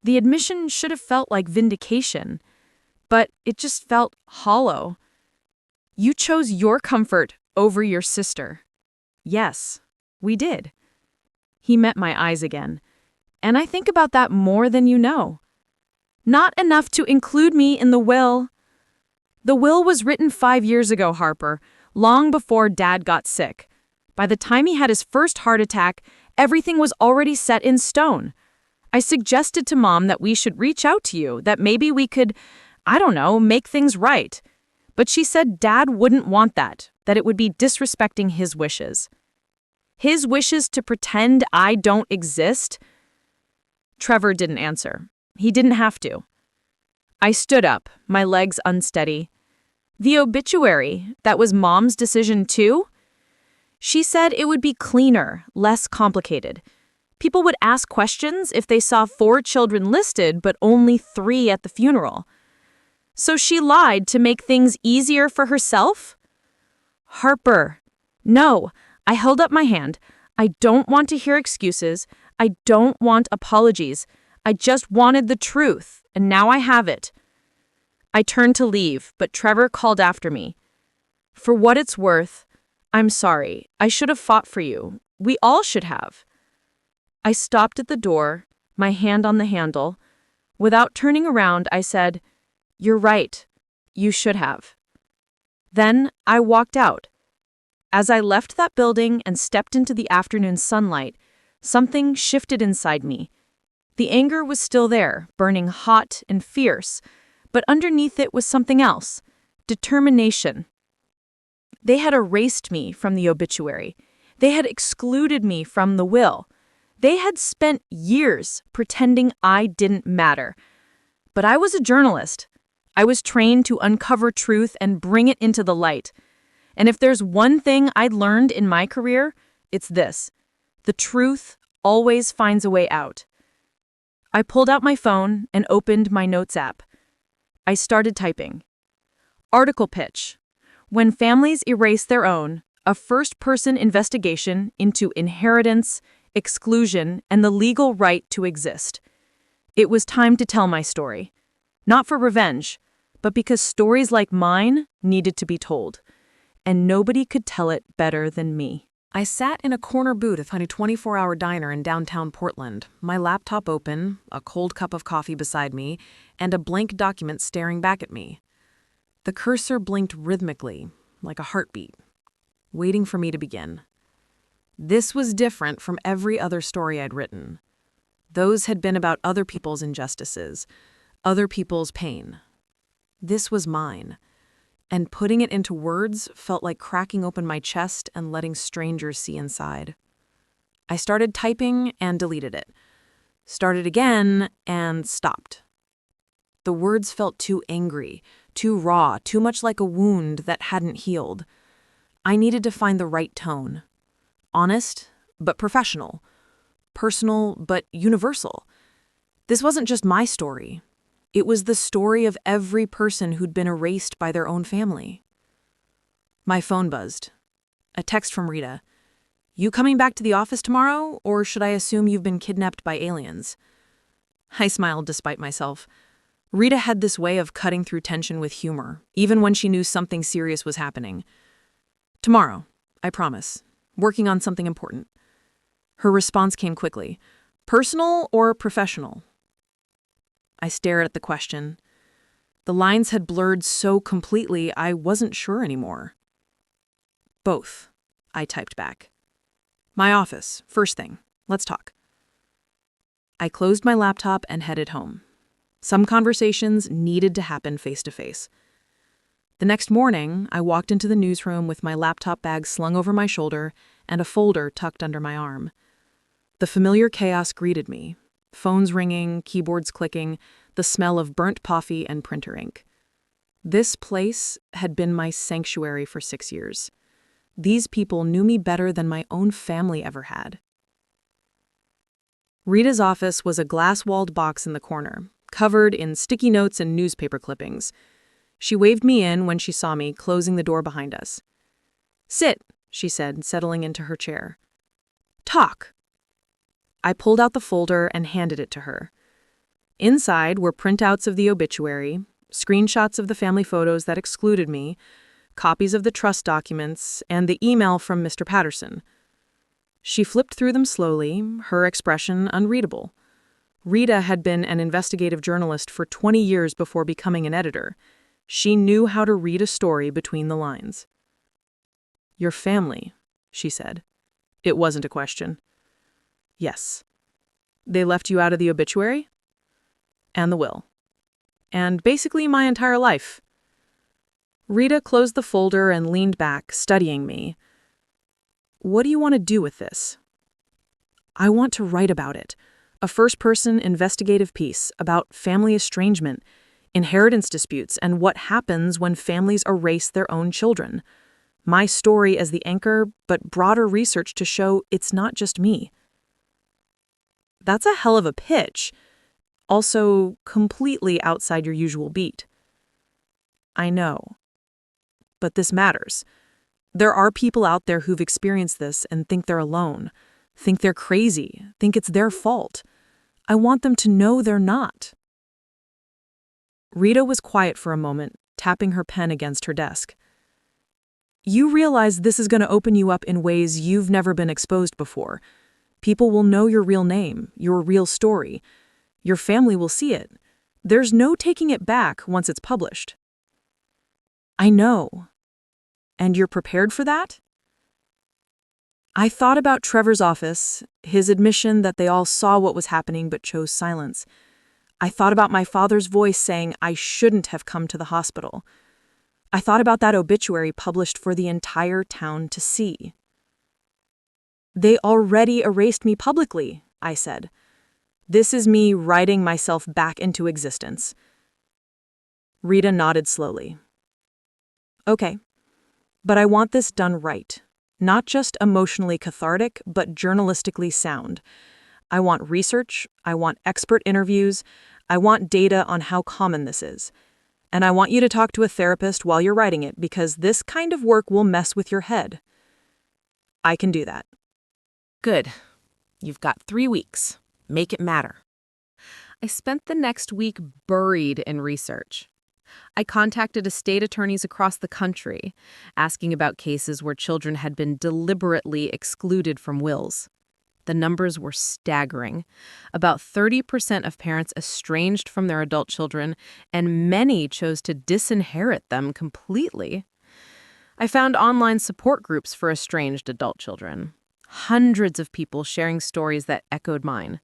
The admission should have felt like vindication, but it just felt hollow. You chose your comfort Over your sister. Yes, we did. He met my eyes again. And I think about that more than you know. Not enough to include me in the will. The will was written 5 years ago, Harper, long before Dad got sick. By the time he had his first heart attack, everything was already set in stone. I suggested to Mom that we should reach out to you, that maybe we could, I don't know, make things right. But she said Dad wouldn't want that it would be disrespecting his wishes. His wishes to pretend I don't exist? Trevor didn't answer. He didn't have to. I stood up, my legs unsteady. The obituary, that was Mom's decision too? She said it would be cleaner, less complicated. People would ask questions if they saw 4 children listed but only 3 at the funeral. So she lied to make things easier for herself? Harper. No, I held up my hand. I don't want to hear excuses. I don't want apologies. I just wanted the truth, and now I have it. I turned to leave, but Trevor called after me. For what it's worth, I'm sorry. I should have fought for you. We all should have. I stopped at the door, my hand on the handle. Without turning around, I said, "You're right. You should have." Then I walked out. As I left that building and stepped into the afternoon sunlight, something shifted inside me. The anger was still there, burning hot and fierce, but underneath it was something else, determination. They had erased me from the obituary. They had excluded me from the will. They had spent years pretending I didn't matter. But I was a journalist. I was trained to uncover truth and bring it into the light. And if there's one thing I'd learned in my career, it's this: the truth always finds a way out. I pulled out my phone and opened my notes app. I started typing. Article pitch. When families erase their own, a first-person investigation into inheritance, exclusion, and the legal right to exist. It was time to tell my story. Not for revenge, but because stories like mine needed to be told. And nobody could tell it better than me. I sat in a corner booth of a 24-hour diner in downtown Portland, my laptop open, a cold cup of coffee beside me, and a blank document staring back at me. The cursor blinked rhythmically, like a heartbeat, waiting for me to begin. This was different from every other story I'd written. Those had been about other people's injustices, other people's pain. This was mine. And putting it into words felt like cracking open my chest and letting strangers see inside. I started typing and deleted it. Started again and stopped. The words felt too angry, too raw, too much like a wound that hadn't healed. I needed to find the right tone. Honest, but professional. Personal, but universal. This wasn't just my story. It was the story of every person who'd been erased by their own family. My phone buzzed. A text from Rita. "You coming back to the office tomorrow, or should I assume you've been kidnapped by aliens?" I smiled despite myself. Rita had this way of cutting through tension with humor, even when she knew something serious was happening. "Tomorrow, I promise. Working on something important." Her response came quickly. "Personal or professional?" I stared at the question. The lines had blurred so completely I wasn't sure anymore. "Both," I typed back. "My office, first thing. Let's talk." I closed my laptop and headed home. Some conversations needed to happen face to face. The next morning, I walked into the newsroom with my laptop bag slung over my shoulder and a folder tucked under my arm. The familiar chaos greeted me. Phones ringing, keyboards clicking, the smell of burnt coffee and printer ink. This place had been my sanctuary for 6 years. These people knew me better than my own family ever had. Rita's office was a glass-walled box in the corner, covered in sticky notes and newspaper clippings. She waved me in when she saw me, closing the door behind us. "Sit," she said, settling into her chair. "Talk." I pulled out the folder and handed it to her. Inside were printouts of the obituary, screenshots of the family photos that excluded me, copies of the trust documents, and the email from Mr. Patterson. She flipped through them slowly, her expression unreadable. Rita had been an investigative journalist for 20 years before becoming an editor. She knew how to read a story between the lines. "Your family," she said. It wasn't a question. "Yes. They left you out of the obituary? And the will. And basically my entire life." Rita closed the folder and leaned back, studying me. "What do you want to do with this?" "I want to write about it. A first-person investigative piece about family estrangement, inheritance disputes, and what happens when families erase their own children. My story as the anchor, but broader research to show it's not just me." That's a hell of a pitch. Also, completely outside your usual beat. I know. But this matters. There are people out there who've experienced this and think they're alone, think they're crazy, think it's their fault. I want them to know they're not. Rita was quiet for a moment, tapping her pen against her desk. "You realize this is going to open you up in ways you've never been exposed before. People will know your real name, your real story. Your family will see it. There's no taking it back once it's published." "I know. And you're prepared for that?" I thought about Trevor's office, his admission that they all saw what was happening but chose silence. I thought about my father's voice saying I shouldn't have come to the hospital. I thought about that obituary published for the entire town to see. "They already erased me publicly," I said. "This is me writing myself back into existence." Rita nodded slowly. "Okay, but I want this done right. Not just emotionally cathartic, but journalistically sound. I want research, I want expert interviews, I want data on how common this is. And I want you to talk to a therapist while you're writing it because this kind of work will mess with your head." "I can do that." Good. You've got 3 weeks. Make it matter. I spent the next week buried in research. I contacted estate attorneys across the country, asking about cases where children had been deliberately excluded from wills. The numbers were staggering. About 30% of parents estranged from their adult children, and many chose to disinherit them completely. I found online support groups for estranged adult children. Hundreds of people sharing stories that echoed mine.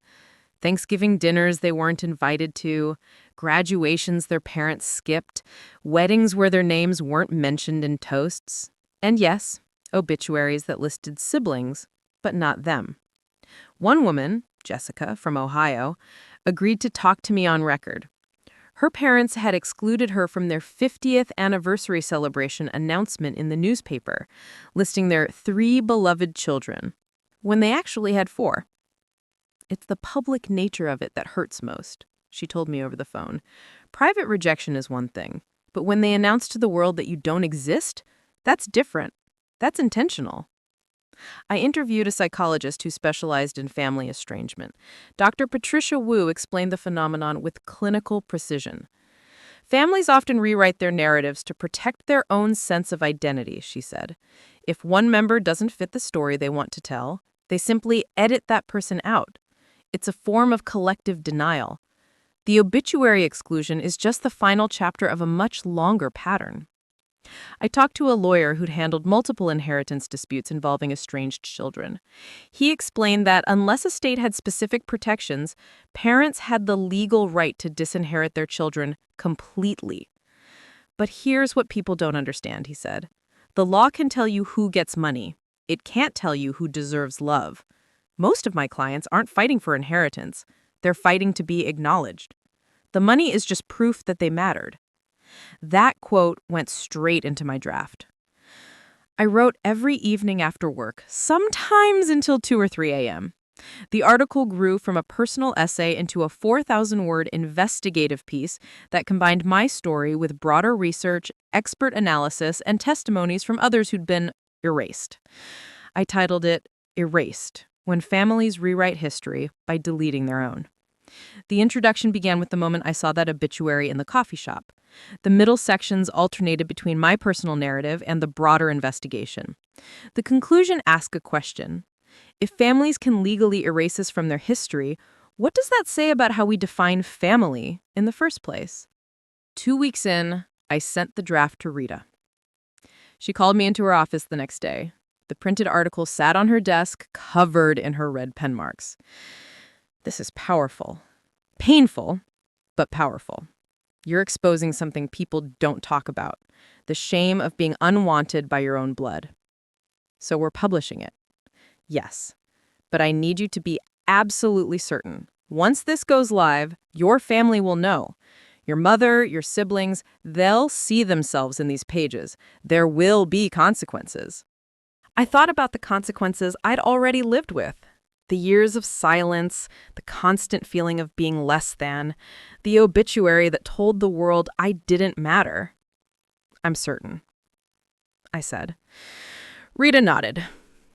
Thanksgiving dinners they weren't invited to, graduations their parents skipped, weddings where their names weren't mentioned in toasts, and yes, obituaries that listed siblings, but not them. One woman, Jessica from Ohio, agreed to talk to me on record. Her parents had excluded her from their 50th anniversary celebration announcement in the newspaper, listing their 3 beloved children, when they actually had 4. "It's the public nature of it that hurts most," she told me over the phone. "Private rejection is one thing, but when they announce to the world that you don't exist, that's different. That's intentional." I interviewed a psychologist who specialized in family estrangement. Dr. Patricia Wu explained the phenomenon with clinical precision. "Families often rewrite their narratives to protect their own sense of identity," she said. "If one member doesn't fit the story they want to tell, they simply edit that person out. It's a form of collective denial. The obituary exclusion is just the final chapter of a much longer pattern." I talked to a lawyer who'd handled multiple inheritance disputes involving estranged children. He explained that unless a state had specific protections, parents had the legal right to disinherit their children completely. "But here's what people don't understand," he said. "The law can tell you who gets money. It can't tell you who deserves love. Most of my clients aren't fighting for inheritance. They're fighting to be acknowledged. The money is just proof that they mattered." That quote went straight into my draft. I wrote every evening after work, sometimes until 2 or 3 a.m. The article grew from a personal essay into a 4,000-word investigative piece that combined my story with broader research, expert analysis, and testimonies from others who'd been erased. I titled it Erased: When Families Rewrite History by Deleting Their Own. The introduction began with the moment I saw that obituary in the coffee shop. The middle sections alternated between my personal narrative and the broader investigation. The conclusion asked a question. If families can legally erase us from their history, what does that say about how we define family in the first place? 2 weeks in, I sent the draft to Rita. She called me into her office the next day. The printed article sat on her desk, covered in her red pen marks. This is powerful. Painful, but powerful. You're exposing something people don't talk about, the shame of being unwanted by your own blood. So we're publishing it. Yes, but I need you to be absolutely certain. Once this goes live, your family will know. Your mother, your siblings, they'll see themselves in these pages. There will be consequences. I thought about the consequences I'd already lived with. The years of silence, the constant feeling of being less than, the obituary that told the world I didn't matter. I'm certain, I said. Rita nodded.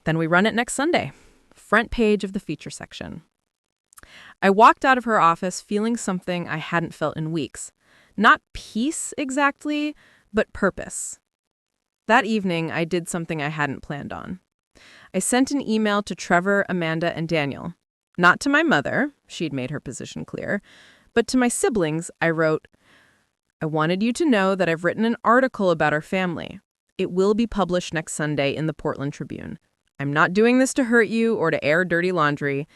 Then we run it next Sunday. Front page of the feature section. I walked out of her office feeling something I hadn't felt in weeks. Not peace exactly, but purpose. That evening, I did something I hadn't planned on. I sent an email to Trevor, Amanda, and Daniel. Not to my mother, she'd made her position clear, but to my siblings, I wrote, I wanted you to know that I've written an article about our family. It will be published next Sunday in the Portland Tribune. I'm not doing this to hurt you or to air dirty laundry.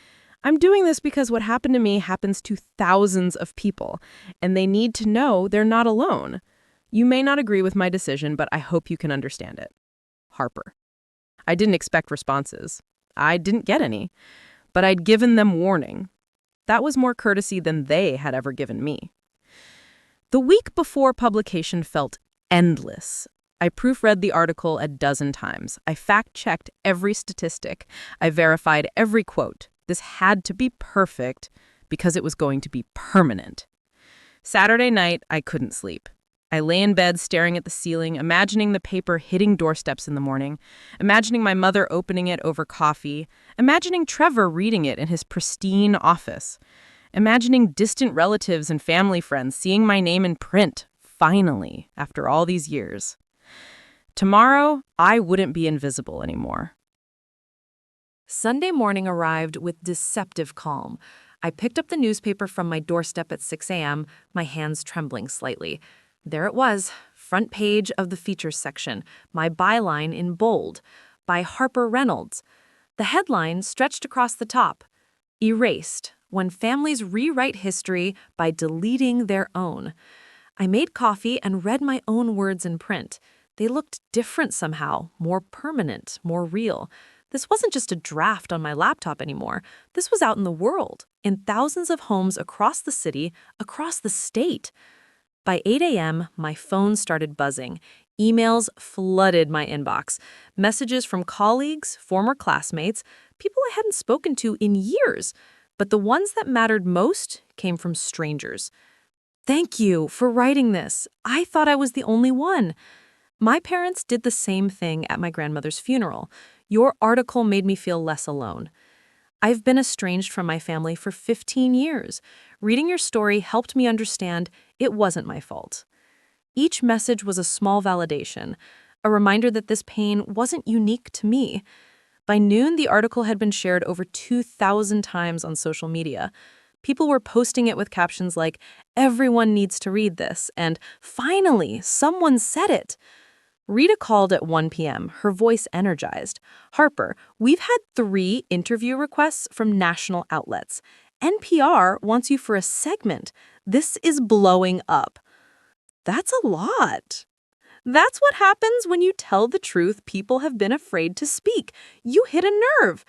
I'm doing this because what happened to me happens to thousands of people, and they need to know they're not alone. You may not agree with my decision, but I hope you can understand it. Harper. I didn't expect responses. I didn't get any, but I'd given them warning. That was more courtesy than they had ever given me. The week before publication felt endless. I proofread the article a dozen times. I fact-checked every statistic. I verified every quote. This had to be perfect because it was going to be permanent. Saturday night, I couldn't sleep. I lay in bed staring at the ceiling, imagining the paper hitting doorsteps in the morning, imagining my mother opening it over coffee, imagining Trevor reading it in his pristine office, imagining distant relatives and family friends seeing my name in print, finally, after all these years. Tomorrow, I wouldn't be invisible anymore. Sunday morning arrived with deceptive calm. I picked up the newspaper from my doorstep at 6 a.m., my hands trembling slightly. There it was, front page of the features section, my byline in bold, by Harper Reynolds. The headline stretched across the top, Erased, when families rewrite history by deleting their own. I made coffee and read my own words in print. They looked different somehow, more permanent, more real. This wasn't just a draft on my laptop anymore. This was out in the world, in thousands of homes across the city, across the state. By 8 a.m., my phone started buzzing. Emails flooded my inbox. Messages from colleagues, former classmates, people I hadn't spoken to in years. But the ones that mattered most came from strangers. Thank you for writing this. I thought I was the only one. My parents did the same thing at my grandmother's funeral. Your article made me feel less alone. I've been estranged from my family for 15 years. Reading your story helped me understand it wasn't my fault. Each message was a small validation, a reminder that this pain wasn't unique to me. By noon, the article had been shared over 2,000 times on social media. People were posting it with captions like, "Everyone needs to read this," and "Finally, someone said it." Rita called at 1 p.m., her voice energized. "Harper, we've had 3 interview requests from national outlets. NPR wants you for a segment. This is blowing up." That's a lot. That's what happens when you tell the truth people have been afraid to speak. You hit a nerve.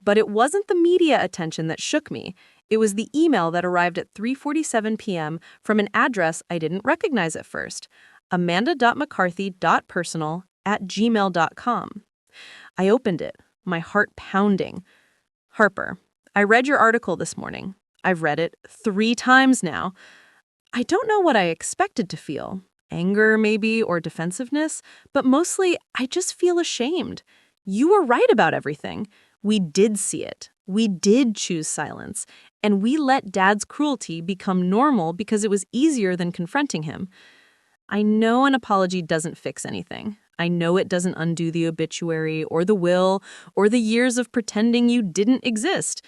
But it wasn't the media attention that shook me. It was the email that arrived at 3:47 p.m. from an address I didn't recognize at first. amanda.mccarthy.personal@gmail.com. I opened it, my heart pounding. "Harper, I read your article this morning. I've read it 3 times now. I don't know what I expected to feel. Anger, maybe, or defensiveness, but mostly I just feel ashamed. You were right about everything. We did see it. We did choose silence. And we let Dad's cruelty become normal because it was easier than confronting him. I know an apology doesn't fix anything. I know it doesn't undo the obituary or the will or the years of pretending you didn't exist.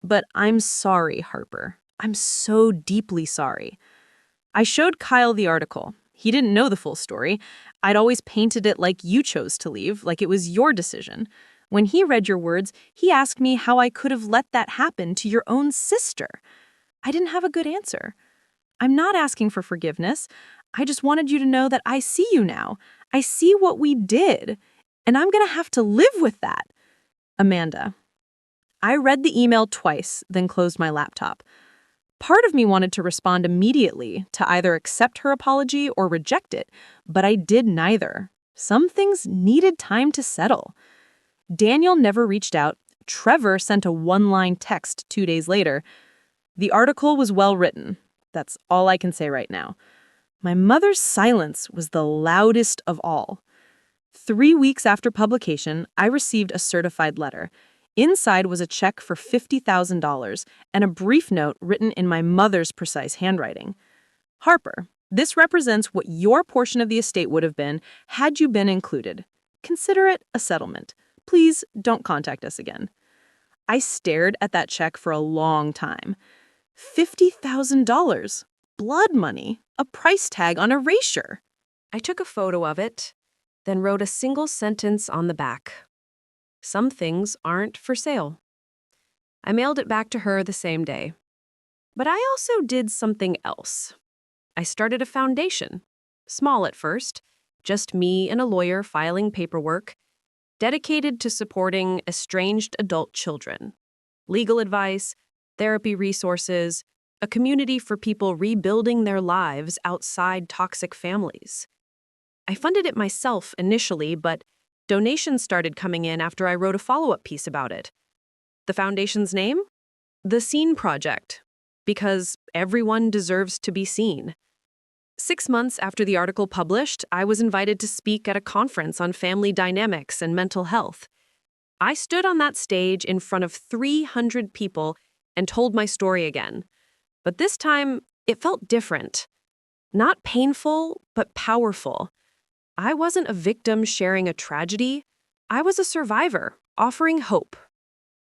But I'm sorry, Harper. I'm so deeply sorry. I showed Kyle the article. He didn't know the full story. I'd always painted it like you chose to leave, like it was your decision. When he read your words, he asked me how I could have let that happen to your own sister. I didn't have a good answer. I'm not asking for forgiveness. I just wanted you to know that I see you now. I see what we did, and I'm going to have to live with that. Amanda. I read the email twice, then closed my laptop. Part of me wanted to respond immediately to either accept her apology or reject it, but I did neither. Some things needed time to settle. Daniel never reached out. Trevor sent a one-line text 2 days later. The article was well written. That's all I can say right now. My mother's silence was the loudest of all. 3 weeks after publication, I received a certified letter. Inside was a check for $50,000 and a brief note written in my mother's precise handwriting. Harper, this represents what your portion of the estate would have been had you been included. Consider it a settlement. Please don't contact us again. I stared at that check for a long time. $50,000. Blood money. A price tag on erasure. I took a photo of it, then wrote a single sentence on the back. Some things aren't for sale. I mailed it back to her the same day. But I also did something else. I started a foundation. Small at first, just me and a lawyer filing paperwork, dedicated to supporting estranged adult children. Legal advice, therapy resources, a community for people rebuilding their lives outside toxic families. I funded it myself initially, but donations started coming in after I wrote a follow-up piece about it. The foundation's name? The Seen Project, because everyone deserves to be seen. 6 months after the article published, I was invited to speak at a conference on family dynamics and mental health. I stood on that stage in front of 300 people and told my story again. But this time, it felt different. Not painful, but powerful. I wasn't a victim sharing a tragedy. I was a survivor, offering hope.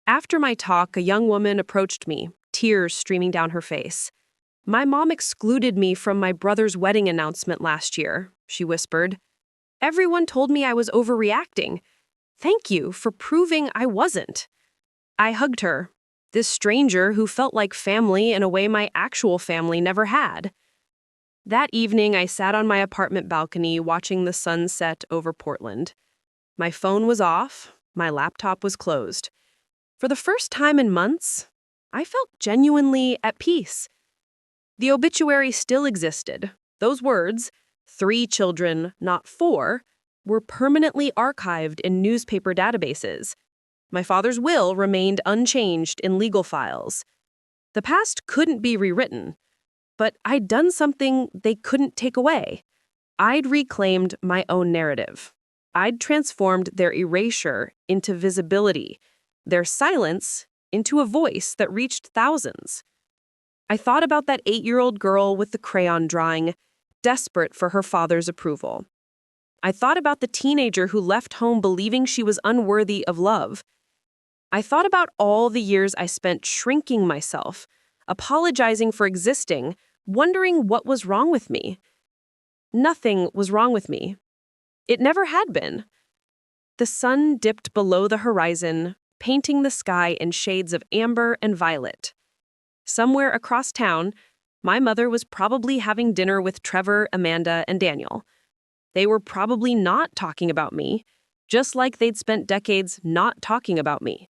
After my talk, a young woman approached me, tears streaming down her face. "My mom excluded me from my brother's wedding announcement last year," she whispered. "Everyone told me I was overreacting. Thank you for proving I wasn't." I hugged her, this stranger who felt like family in a way my actual family never had. That evening, I sat on my apartment balcony watching the sun set over Portland. My phone was off, my laptop was closed. For the first time in months, I felt genuinely at peace. The obituary still existed. Those words, 3 children, not 4, were permanently archived in newspaper databases. My father's will remained unchanged in legal files. The past couldn't be rewritten, but I'd done something they couldn't take away. I'd reclaimed my own narrative. I'd transformed their erasure into visibility, their silence into a voice that reached thousands. I thought about that 8-year-old girl with the crayon drawing, desperate for her father's approval. I thought about the teenager who left home believing she was unworthy of love. I thought about all the years I spent shrinking myself, apologizing for existing, wondering what was wrong with me. Nothing was wrong with me. It never had been. The sun dipped below the horizon, painting the sky in shades of amber and violet. Somewhere across town, my mother was probably having dinner with Trevor, Amanda, and Daniel. They were probably not talking about me, just like they'd spent decades not talking about me.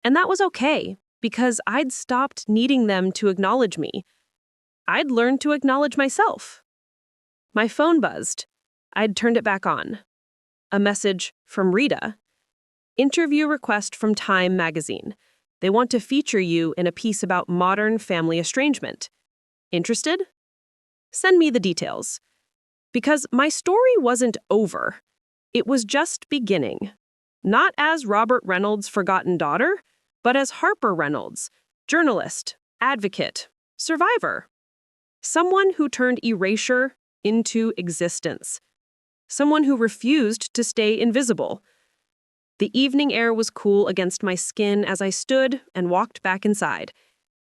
And that was okay, because I'd stopped needing them to acknowledge me. I'd learned to acknowledge myself. My phone buzzed. I'd turned it back on. A message from Rita. Interview request from Time magazine. They want to feature you in a piece about modern family estrangement. Interested? Send me the details. Because my story wasn't over. It was just beginning. Not as Robert Reynolds' forgotten daughter, but as Harper Reynolds, journalist, advocate, survivor. Someone who turned erasure into existence. Someone who refused to stay invisible. The evening air was cool against my skin as I stood and walked back inside.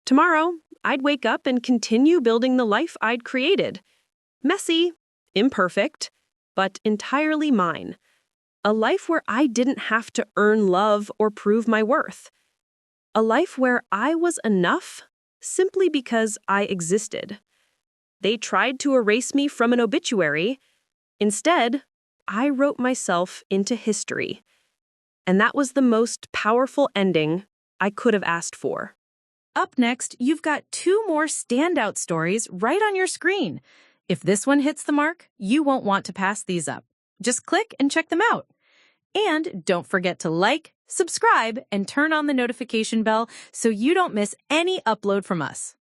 Tomorrow, I'd wake up and continue building the life I'd created. Messy, imperfect, but entirely mine. A life where I didn't have to earn love or prove my worth. A life where I was enough simply because I existed. They tried to erase me from an obituary. Instead, I wrote myself into history. And that was the most powerful ending I could have asked for. Up next, you've got 2 more standout stories right on your screen. If this one hits the mark, you won't want to pass these up. Just click and check them out. And don't forget to like, subscribe, and turn on the notification bell so you don't miss any upload from us.